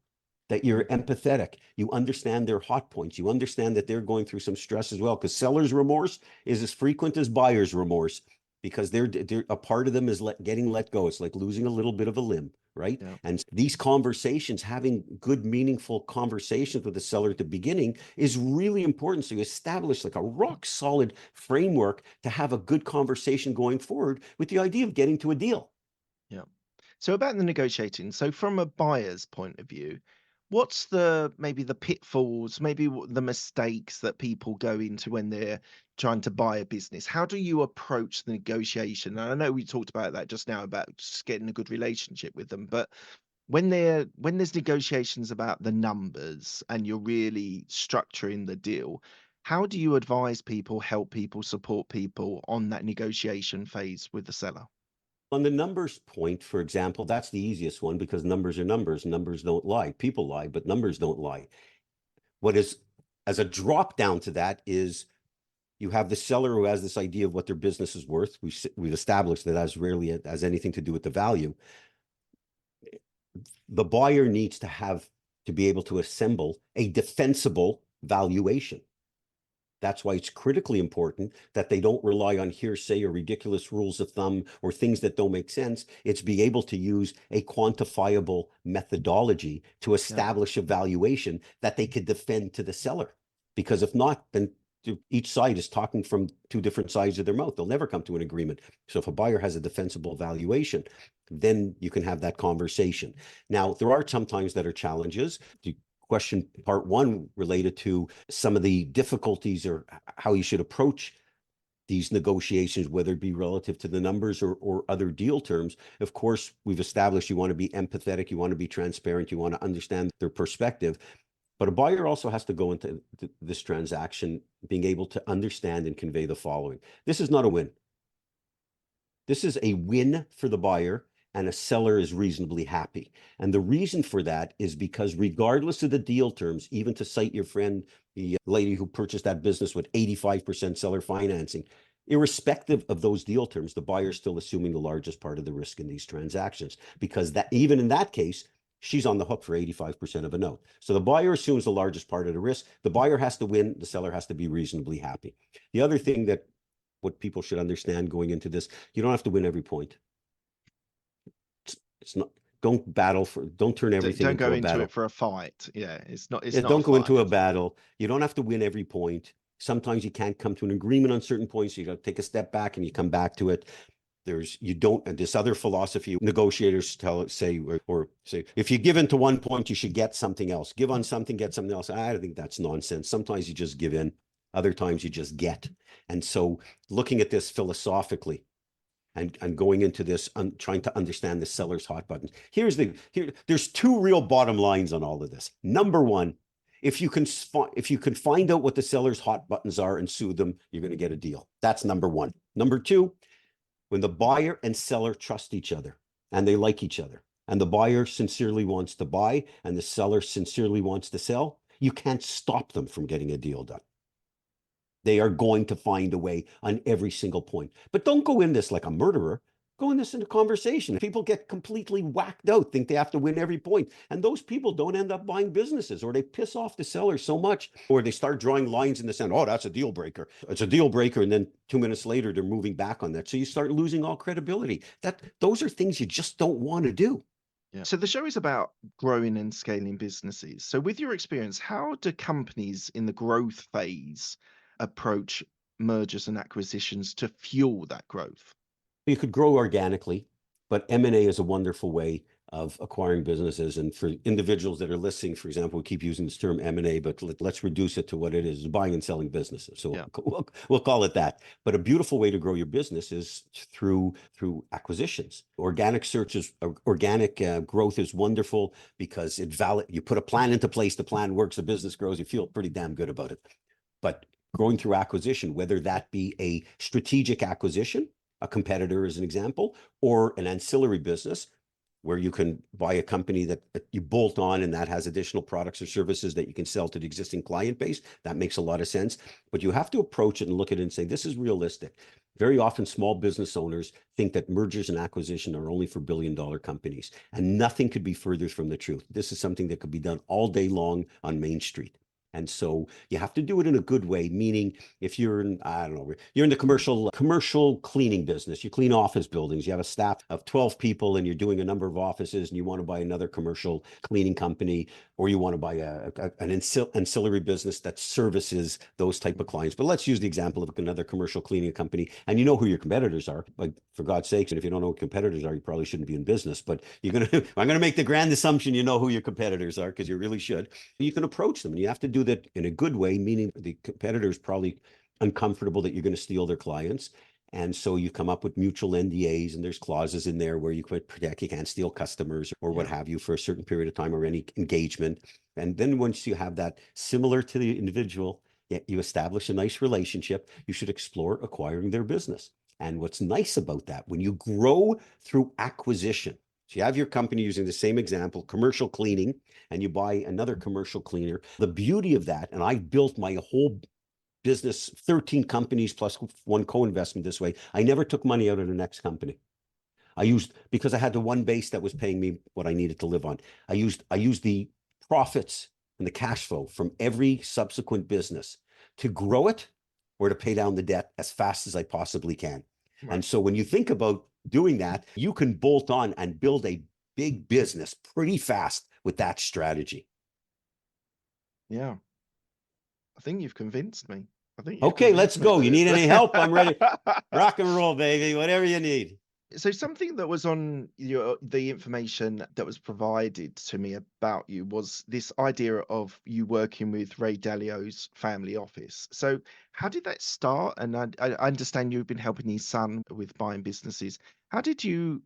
that you're empathetic, you understand their hot points, you understand that they're going through some stress as well, because seller's remorse is as frequent as buyer's remorse, because they're a part of them is getting let go. It's like losing a little bit of a limb, right? Yeah. And these conversations, having good, meaningful conversations with the seller at the beginning is really important. So you establish like a rock solid framework to have a good conversation going forward with the idea of getting to a deal. Yeah. So about the negotiating. So from a buyer's point of view, What's the maybe the pitfalls, maybe the mistakes that people go into when they're trying to buy a business? How do you approach the negotiation? And I know we talked about that just now about just getting a good relationship with them, but when there's negotiations about the numbers and you're really structuring the deal, how do you advise people, help people, support people on that negotiation phase with the seller? On the numbers point, for example, that's the easiest one because numbers are numbers. Numbers don't lie. People lie, but numbers don't lie. What is, as a drop down to that, is you have the seller who has this idea of what their business is worth. We've established that as rarely has anything to do with the value. The buyer needs to be able to assemble a defensible valuation. That's why it's critically important that they don't rely on hearsay or ridiculous rules of thumb or things that don't make sense. It's be able to use a quantifiable methodology to establish a valuation that they could defend to the seller. Because if not, then each side is talking from two different sides of their mouth. They'll never come to an agreement. So if a buyer has a defensible valuation, then you can have that conversation. Now, there are sometimes that are challenges. Question part one related to some of the difficulties or how you should approach these negotiations, whether it be relative to the numbers or other deal terms. Of course, we've established you want to be empathetic, you want to be transparent, you want to understand their perspective. But a buyer also has to go into this transaction being able to understand and convey the following. This is not a win. This is a win for the buyer, and a seller is reasonably happy. And the reason for that is because regardless of the deal terms, even to cite your friend, the lady who purchased that business with 85% seller financing, irrespective of those deal terms, the buyer is still assuming the largest part of the risk in these transactions, because that even in that case, she's on the hook for 85% of a note. So the buyer assumes the largest part of the risk. The buyer has to win, the seller has to be reasonably happy. The other thing that what people should understand going into this, you don't have to win every point. It's not, don't turn everything Don't into go a into battle. it for a fight. Yeah, it's not Don't a go into a fight. battle. You don't have to win every point. Sometimes you can't come to an agreement on certain points. So you got to take a step back and you come back to it. This other philosophy negotiators say, if you give in to one point, you should get something else. Give on something, get something else. I think that's nonsense. Sometimes you just give in. Other times you just get. And so looking at this philosophically, and going into this, trying to understand the seller's hot buttons. There's two real bottom lines on all of this. Number one, if you can find out what the seller's hot buttons are and sue them, you're going to get a deal. That's number one. Number two, when the buyer and seller trust each other and they like each other, and the buyer sincerely wants to buy and the seller sincerely wants to sell, you can't stop them from getting a deal done. They are going to find a way on every single point. But don't go in this like a murderer. Go in this in a conversation. People get completely whacked out, think they have to win every point. And those people don't end up buying businesses, or they piss off the seller so much, or they start drawing lines in the sand. Oh, that's a deal breaker. It's a deal breaker. And then 2 minutes later, they're moving back on that. So you start losing all credibility. Those are things you just don't want to do. Yeah. So the show is about growing and scaling businesses. So with your experience, how do companies in the growth phase approach mergers and acquisitions to fuel that growth? You could grow organically, but M&A is a wonderful way of acquiring businesses. And for individuals that are listening, for example, we keep using this term M&A, but let's reduce it to what it is, buying and selling businesses. So yeah, we'll call it that. But a beautiful way to grow your business is through acquisitions. Organic growth is wonderful because you put a plan into place, the plan works, the business grows, you feel pretty damn good about it. But growing through acquisition, whether that be a strategic acquisition, a competitor as an example, or an ancillary business where you can buy a company that you bolt on and that has additional products or services that you can sell to the existing client base. That makes a lot of sense. But you have to approach it and look at it and say, this is realistic. Very often small business owners think that mergers and acquisition are only for billion-dollar companies, and nothing could be further from the truth. This is something that could be done all day long on Main Street. And so you have to do it in a good way, meaning if you're in, I don't know, you're in the commercial cleaning business, you clean office buildings, you have a staff of 12 people and you're doing a number of offices and you want to buy another commercial cleaning company, or you want to buy an ancillary business that services those type of clients. But let's use the example of another commercial cleaning company, and you know who your competitors are. Like, for God's sakes, and if you don't know what competitors are, you probably shouldn't be in business, but I'm going to make the grand assumption you know who your competitors are, because you really should. You can approach them, and you have to do that in a good way, meaning the competitor is probably uncomfortable that you're going to steal their clients. And so you come up with mutual NDAs, and there's clauses in there where you could protect, you can't steal customers or what have you for a certain period of time or any engagement. And then once you have that similar to the individual, you establish a nice relationship, you should explore acquiring their business. And what's nice about that, when you grow through acquisition, so you have your company, using the same example, commercial cleaning, and you buy another commercial cleaner. The beauty of that, and I built my whole business, 13 companies plus one co-investment this way. I never took money out of the next company. Because I had the one base that was paying me what I needed to live on. I used the profits and the cash flow from every subsequent business to grow it or to pay down the debt as fast as I possibly can. Right. And so when you think about doing that, you can bolt on and build a big business pretty fast with that strategy. Yeah. I think you've convinced me. Okay, let's go. You need any help? I'm ready. Rock and roll, baby. Whatever you need. So something that was on the information that was provided to me about you was this idea of you working with Ray Dalio's family office. So how did that start? And I understand you've been helping his son with buying businesses. How did Ray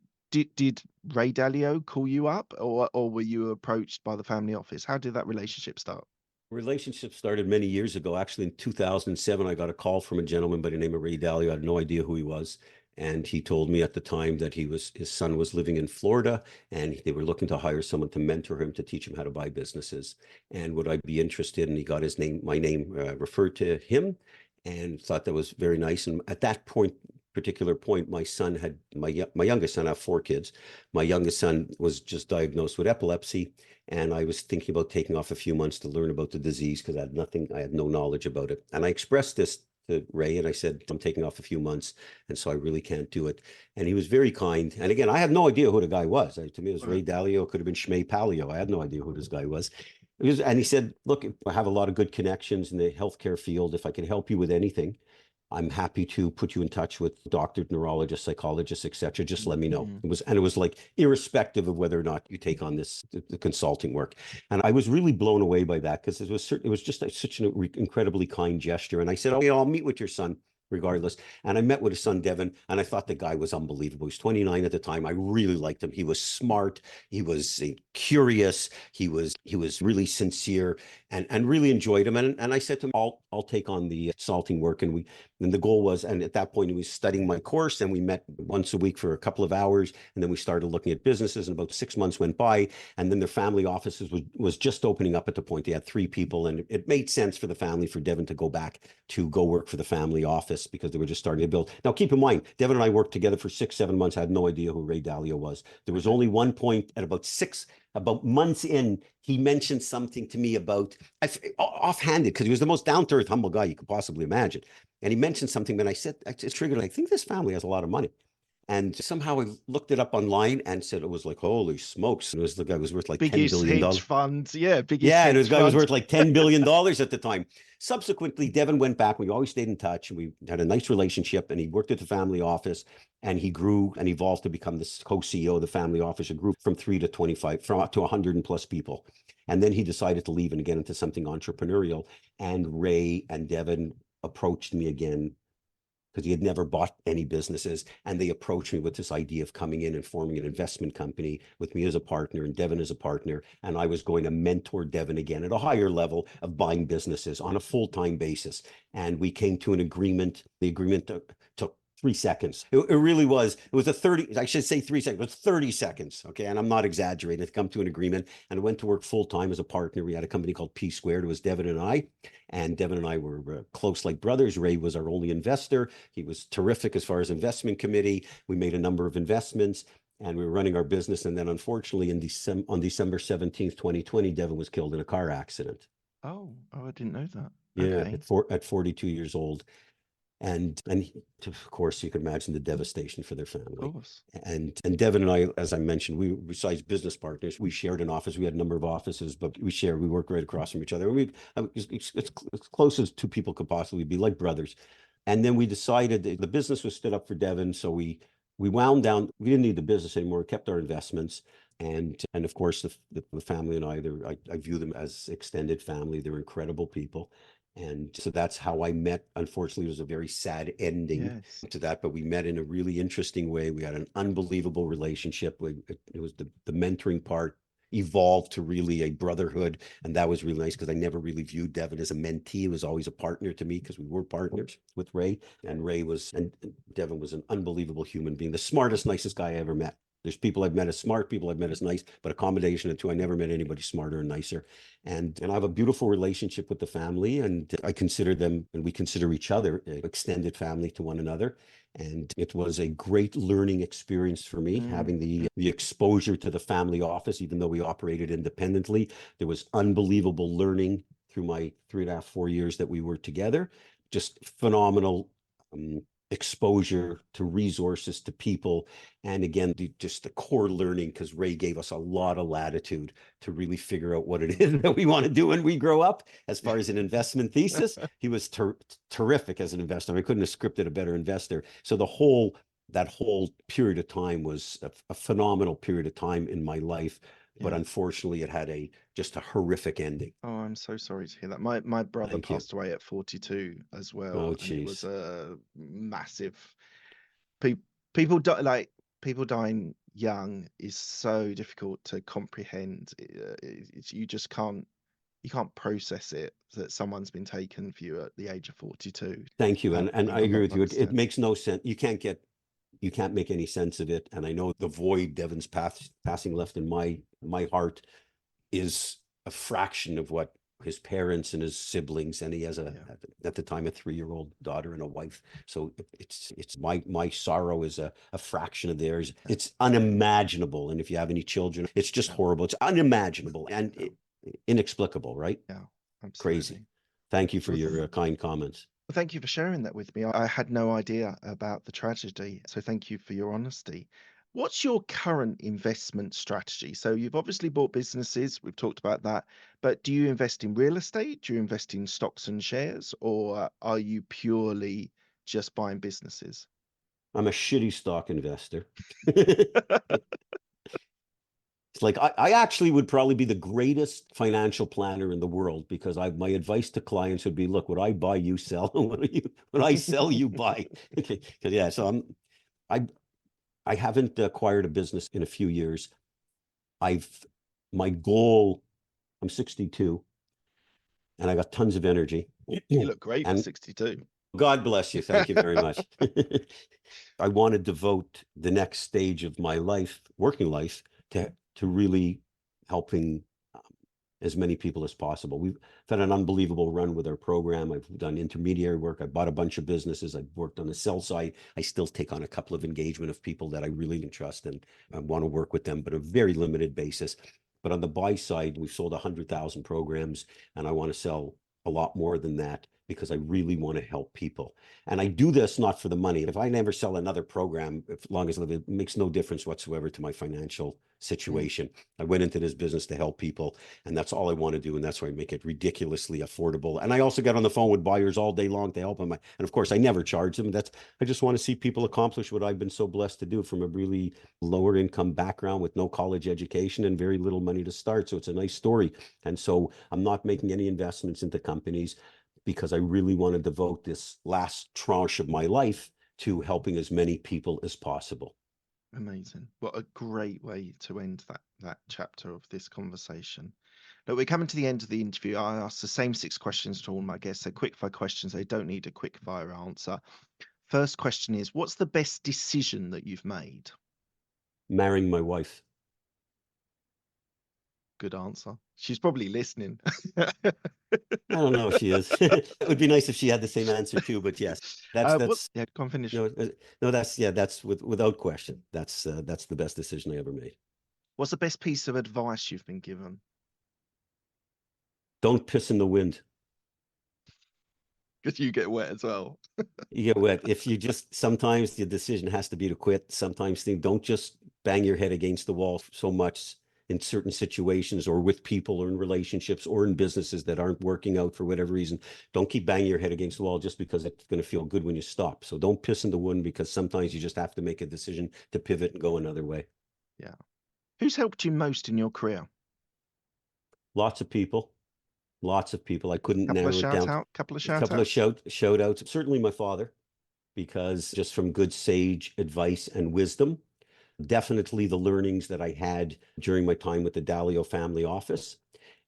Dalio call you up, or were you approached by the family office? How did that relationship start? Relationship started many years ago. Actually, in 2007, I got a call from a gentleman by the name of Ray Dalio. I had no idea who he was. And he told me at the time that his son was living in Florida, and they were looking to hire someone to mentor him, to teach him how to buy businesses. And would I be interested? And he got my name referred to him, and thought that was very nice. And at that particular point, my youngest son, I have 4 kids. My youngest son was just diagnosed with epilepsy. And I was thinking about taking off a few months to learn about the disease, because I had no knowledge about it. And I expressed this to Ray, and I said, I'm taking off a few months, and so I really can't do it. And he was very kind. And again, I had no idea who the guy was. To me, it was Ray Dalio. It could have been Shmei Palio. I had no idea who this guy was. And he said, look, I have a lot of good connections in the healthcare field. If I can help you with anything, I'm happy to put you in touch with doctors, neurologists, psychologists, etc. Just let me know. It was like, irrespective of whether or not you take on the consulting work. And I was really blown away by that, because it was just such an incredibly kind gesture. And I said, oh, I'll meet with your son regardless. And I met with his son, Devin, and I thought the guy was unbelievable. He was 29 at the time. I really liked him. He was smart. He was curious. He was really sincere, and really enjoyed him. And I said to him, I'll take on the consulting work. And the goal was, and at that point he was studying my course, and we met once a week for a couple of hours. And then we started looking at businesses, and about 6 months went by. And then their family offices was just opening up at the point. They had 3 people, and it made sense for the family, for Devin to go back to go work for the family office, because they were just starting to build. Now, keep in mind, Devin and I worked together for 6-7 months. I had no idea who Ray Dalio was. There was only one point at about months in, he mentioned something to me about, offhanded, because he was the most down-to-earth, humble guy you could possibly imagine. And he mentioned something, and it triggered, I think this family has a lot of money. And somehow I looked it up online and said it was like, holy smokes. And the guy was worth like $10 billion. Hedge funds. Yeah, and this guy was worth like $10 billion at the time. Subsequently, Devin went back. We always stayed in touch, and we had a nice relationship, and he worked at the family office, and he grew and evolved to become the co-CEO of the family office. It grew from 3 to 25, from up to 100 and plus people. And then he decided to leave and get into something entrepreneurial. And Ray and Devin approached me again, because he had never bought any businesses. And they approached me with this idea of coming in and forming an investment company with me as a partner and Devin as a partner. And I was going to mentor Devin again at a higher level of buying businesses on a full-time basis. And we came to an agreement. The agreement took 3 seconds. It really was. It was I should say 3 seconds, it was 30 seconds. Okay. And I'm not exaggerating. To come to an agreement, and I went to work full-time as a partner. We had a company called P Squared. It was Devin and I. And Devin and I were close like brothers. Ray was our only investor. He was terrific as far as investment committee. We made a number of investments, and we were running our business. And then unfortunately, on December 17th, 2020, Devin was killed in a car accident. Oh, I didn't know that. Yeah, Okay. at 42 years old. Of course, you can imagine the devastation for their Of family. course. And Devin and I, as I mentioned, we besides business partners, we shared an office. We had a number of offices, but we worked right across from each other. And it's close as two people could possibly be, like brothers. And then we decided that the business was stood up for Devin, so we wound down. We didn't need the business anymore. We kept our investments, and of course the family and I view them as extended family. They're incredible people. And so that's how I met. Unfortunately, it was a very sad ending Yes. to that, but we met in a really interesting way. We had an unbelievable relationship. It was the mentoring part evolved to really a brotherhood. And that was really nice because I never really viewed Devin as a mentee. He was always a partner to me because we were partners with Ray. And Devin was an unbelievable human being, the smartest, nicest guy I ever met. There's people I've met as smart, people I've met as nice, but a combination of two. I never met anybody smarter and nicer. And I have a beautiful relationship with the family, and I consider them, and we consider each other, extended family to one another. And it was a great learning experience for me, having the exposure to the family office, even though we operated independently. There was unbelievable learning through my 3.5, 4 years that we were together. Just phenomenal exposure to resources, to people. And again, just the core learning, because Ray gave us a lot of latitude to really figure out what it is that we want to do when we grow up. As far as an investment thesis, he was terrific as an investor. I couldn't have scripted a better investor. So that whole period of time was a phenomenal period of time in my life. But Yeah. unfortunately, it had just a horrific ending. Oh, I'm so sorry to hear that. My brother Thank you. passed away at 42 as well, Oh, and it was geez. a massive. Pe People die, like people dying young is so difficult to comprehend. You just can't process it that someone's been taken for you at the age of 42. Thank you. And I I agree can't with you. It understand. makes no sense. You can't make any sense of it. And I know the void Devin's passing left in my heart is a fraction of what his parents and his siblings, and he has at the time a 3-year-old daughter and a wife. So it's my sorrow is a fraction of theirs. It's unimaginable. And if you have any children, it's just horrible. It's unimaginable and inexplicable, right? Yeah, Crazy. absolutely. Thank you for Well, your kind comments. Well, thank you for sharing that with me. I had no idea about the tragedy, so thank you for your honesty. What's your current investment strategy? So you've obviously bought businesses, we've talked about that, but do you invest in real estate? Do you invest in stocks and shares, or are you purely just buying businesses? I'm a shitty stock investor. It's like I actually would probably be the greatest financial planner in the world, because my advice to clients would be, look, what I buy, you sell. What I sell, you buy. Okay. Yeah. So I haven't acquired a business in a few years. My goal, I'm 62 and I got tons of energy. You look great for And 62. God bless you. Thank you very much. I want to devote the next stage of my life, working life, to really helping as many people as possible. We've had an unbelievable run with our program. I've done intermediary work. I bought a bunch of businesses. I've worked on the sell side. I still take on a couple of engagement of people that I really trust and want to work with them, but a very limited basis. But on the buy side, we've sold 100,000 programs, and I want to sell a lot more than that, because I really want to help people. And I do this not for the money. If I never sell another program, as long as it makes no difference whatsoever to my financial situation. I went into this business to help people, and that's all I want to do. And that's why I make it ridiculously affordable. And I also get on the phone with buyers all day long to help them. And of course, I never charge them. I just want to see people accomplish what I've been so blessed to do from a really lower income background with no college education and very little money to start. So it's a nice story. And so I'm not making any investments into companies, because I really want to devote this last tranche of my life to helping as many people as possible. Amazing. What a great way to end that chapter of this conversation. Look, we're coming to the end of the interview. I ask the same 6 questions to all my guests. They're quick fire questions. They don't need a quick fire answer. First question is, what's the best decision that you've made? Marrying my wife. Good answer. She's probably listening. I don't know if she is. It would be nice if she had the same answer too, but yes, Yeah, go on, finish. no, that's without question. That's the best decision I ever made. What's the best piece of advice you've been given? Don't piss in the wind. Because you get wet as well. You get wet. If you just, sometimes the decision has to be to quit. Sometimes don't just bang your head against the wall so much in certain situations or with people or in relationships or in businesses that aren't working out for whatever reason. Don't keep banging your head against the wall just because it's going to feel good when you stop. So don't piss in the wind, because sometimes you just have to make a decision to pivot and go another way. Yeah. Who's helped you most in your career? Lots of people. Lots of people. I couldn't narrow it down. Couple of A shout couple outs. of shout outs. Certainly my father, because just from good sage advice and wisdom. Definitely the learnings that I had during my time with the Dalio family office.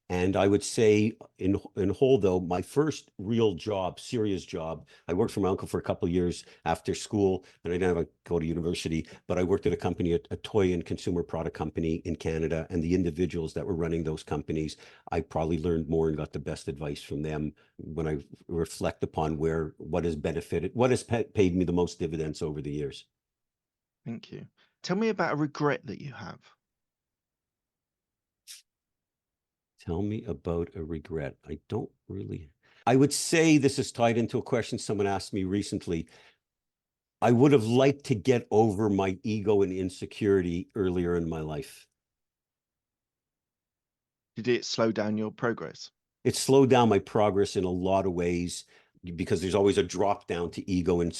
And I would say in whole, though, my first real job, serious job, I worked for my uncle for a couple of years after school, and I didn't have to go to university, but I worked at a company, a toy and consumer product company in Canada, and the individuals that were running those companies, I probably learned more and got the best advice from them when I reflect upon what has benefited, what has paid me the most dividends over the years. Thank you. Tell me about a regret that you have. Tell me about a regret. I would say this is tied into a question someone asked me recently. I would have liked to get over my ego and insecurity earlier in my life. Did it slow down your progress? It slowed down my progress in a lot of ways, because there's always a drop down to ego and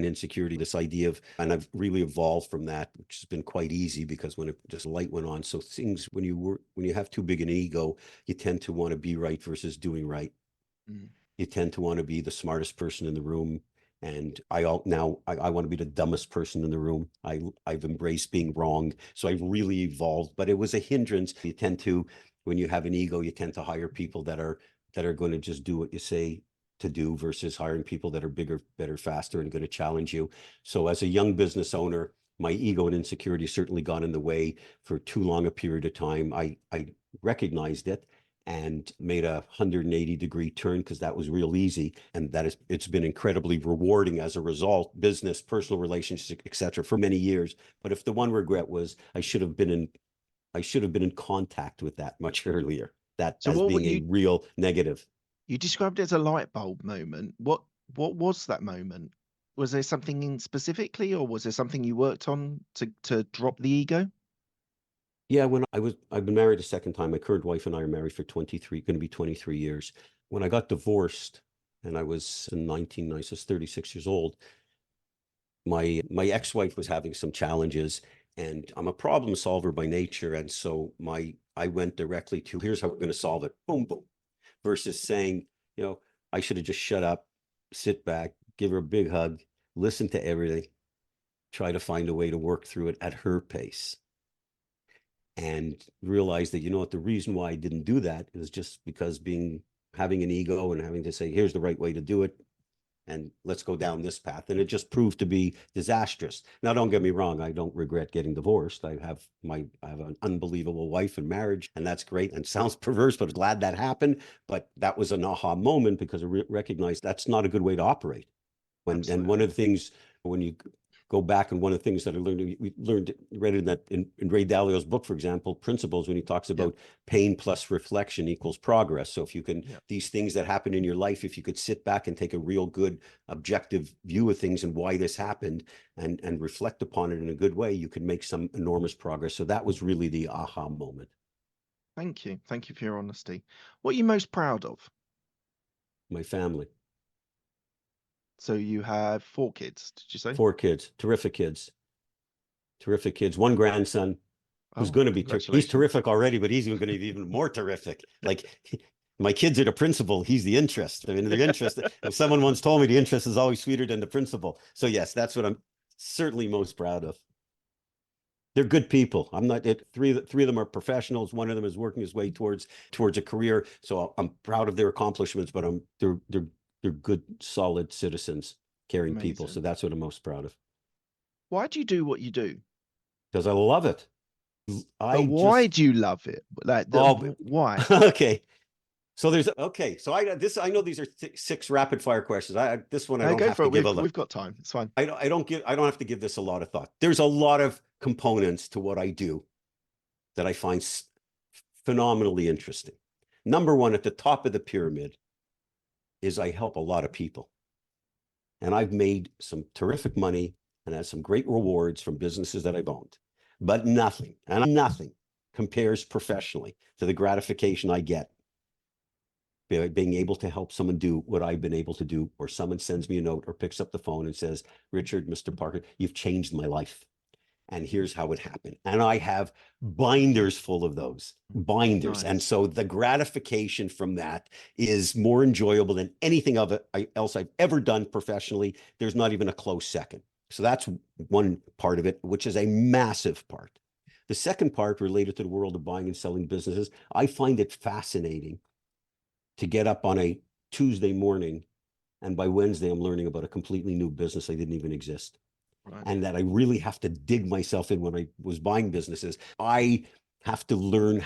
insecurity, this idea of, and I've really evolved from that, which has been quite easy, because when it just light went on. So things, when you have too big an ego, you tend to want to be right versus doing right. You tend to want to be the smartest person in the room. And I want to be the dumbest person in the room. I've embraced being wrong. So I've really evolved, but it was a hindrance. You tend to, when you have an ego, you tend to hire people that are going to just do what you say to do, versus hiring people that are bigger, better, faster, and going to challenge you. So as a young business owner, my ego and insecurity certainly got in the way for too long a period of time. I recognized it and made a 180-degree turn, because that was real easy. And it's been incredibly rewarding as a result, business, personal relationships, etc., for many years. But if the one regret was, I should have been in contact with that much earlier. That as being a real negative. You described it as a light bulb moment. What was that moment? Was there something in specifically, or was there something you worked on to drop the ego? Yeah, I've been married a second time. My current wife and I are married for going to be 23 years. When I got divorced and I was 19, I was 36 years old, my ex-wife was having some challenges, and I'm a problem solver by nature. And so I went directly to, here's how we're going to solve it. Boom, boom. Versus saying, I should have just shut up, sit back, give her a big hug, listen to everything, try to find a way to work through it at her pace. And realize that, the reason why I didn't do that is just because having an ego and having to say, here's the right way to do it, and let's go down this path. And it just proved to be disastrous. Now, don't get me wrong, I don't regret getting divorced. I have an unbelievable wife and marriage, and that's great. And sounds perverse, but glad that happened. But that was an aha moment, because I recognized that's not a good way to operate. And one of the things, when you go back, and one of the things that I learned, read in Ray Dalio's book, for example, Principles, when he talks about pain plus reflection equals progress. So if you can, these things that happen in your life, if you could sit back and take a real good objective view of things and why this happened, and reflect upon it in a good way, you can make some enormous progress. So that was really the aha moment. Thank you. Thank you for your honesty. What are you most proud of? My family. So you have 4 kids, did you say? 4 kids, terrific kids. One grandson who's going to be, he's terrific already, but he's going to be even more terrific. Like, my kids are the principal, he's the interest. I mean, the interest, if someone once told me the interest is always sweeter than the principal. So yes, that's what I'm certainly most proud of. They're good people. I'm not, three of them are professionals. One of them is working his way towards a career. So I'm proud of their accomplishments, but they're good, solid citizens, caring people. So that's what I'm most proud of. Why do you do what you do? Because I love it. Why do you love it? Why? Okay. So I know these are 6 rapid fire questions. This one I don't have to give a lot. We've got time. It's fine. I don't have to give this a lot of thought. There's a lot of components to what I do that I find phenomenally interesting. Number one, at the top of the pyramid, is I help a lot of people. And I've made some terrific money and had some great rewards from businesses that I've owned. But nothing compares professionally to the gratification I get being able to help someone do what I've been able to do, or someone sends me a note or picks up the phone and says, Richard, Mr. Parker, you've changed my life. And here's how it happened. And I have binders full of those binders. Nice. And so the gratification from that is more enjoyable than anything else I've ever done professionally. There's not even a close second. So that's one part of it, which is a massive part. The second part related to the world of buying and selling businesses, I find it fascinating to get up on a Tuesday morning, and by Wednesday, I'm learning about a completely new business that didn't even exist. Right. And that I really have to dig myself in when I was buying businesses. I have to learn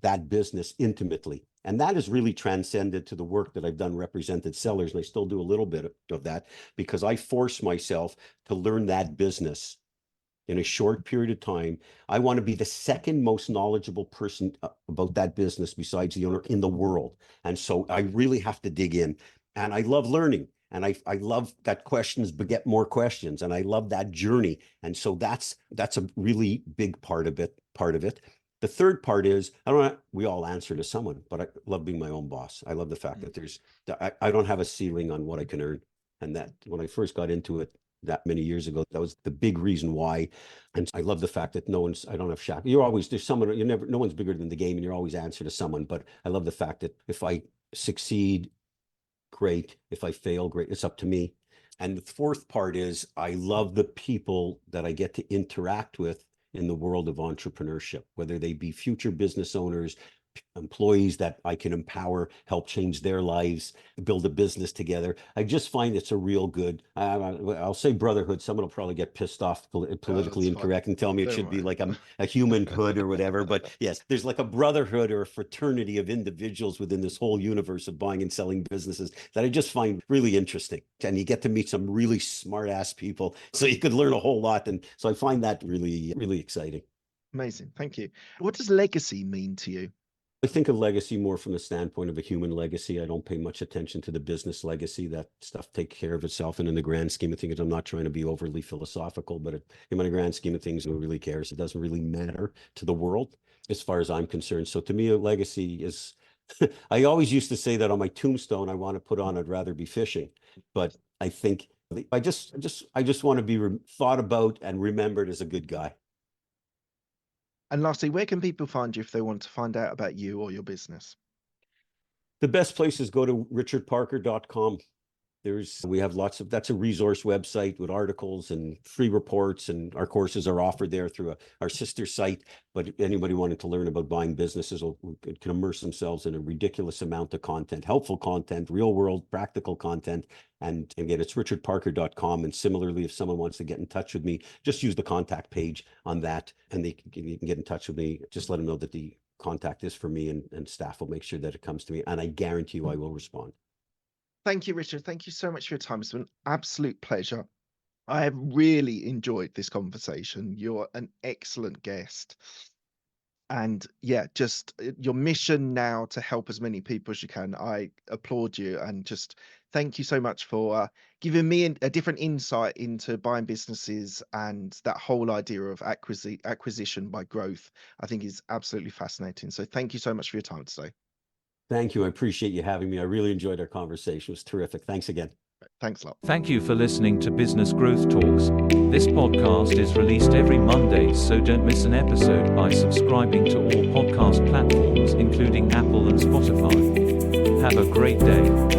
that business intimately. And that has really transcended to the work that I've done represented sellers. And I still do a little bit of that because I force myself to learn that business in a short period of time. I want to be the second most knowledgeable person about that business besides the owner in the world. And so I really have to dig in. And I love learning. And I love that questions beget more questions. And I love that journey. And so that's a really big part of it. The third part is, we all answer to someone, but I love being my own boss. I love the fact that I don't have a ceiling on what I can earn. And that when I first got into it that many years ago, that was the big reason why. And I love the fact that I don't have shackles. No one's bigger than the game, and you're always answer to someone. But I love the fact that if I succeed, great. If I fail, great. It's up to me. And the fourth part is I love the people that I get to interact with in the world of entrepreneurship, whether they be future business owners, employees that I can empower, help change their lives, build a business together. I just find it's a real good, I'll say brotherhood. Someone will probably get pissed off, politically incorrect, and tell me it should be like a human hood or whatever. But yes, there's like a brotherhood or a fraternity of individuals within this whole universe of buying and selling businesses that I just find really interesting. And you get to meet some really smart ass people, so you could learn a whole lot. And so I find that really, really exciting. Amazing. Thank you. What does legacy mean to you? I think of legacy more from the standpoint of a human legacy. I don't pay much attention to the business legacy. That stuff takes care of itself. And in the grand scheme of things, I'm not trying to be overly philosophical, but in the grand scheme of things, who really cares? It doesn't really matter to the world as far as I'm concerned. So to me, a legacy is, I always used to say that on my tombstone, I want to put on, I'd rather be fishing. But I think I just want to be thought about and remembered as a good guy. And lastly, where can people find you if they want to find out about you or your business? The best place is go to richardparker.com. We have that's a resource website with articles and free reports, and our courses are offered there through our sister site. But anybody wanting to learn about buying businesses can immerse themselves in a ridiculous amount of content, helpful content, real world, practical content. And again, it's richardparker.com. And similarly, if someone wants to get in touch with me, just use the contact page on that, and you can get in touch with me. Just let them know that the contact is for me, and staff will make sure that it comes to me. And I guarantee you I will respond. Thank you, Richard. Thank you so much for your time. It's been an absolute pleasure. I have really enjoyed this conversation. You're an excellent guest. And yeah, just your mission now to help as many people as you can. I applaud you, and just thank you so much for giving me a different insight into buying businesses, and that whole idea of acquisition by growth, I think is absolutely fascinating. So thank you so much for your time today. Thank you. I appreciate you having me. I really enjoyed our conversation. It was terrific. Thanks again. Thanks a lot. Thank you for listening to Business Growth Talks. This podcast is released every Monday, so don't miss an episode by subscribing to all podcast platforms, including Apple and Spotify. Have a great day.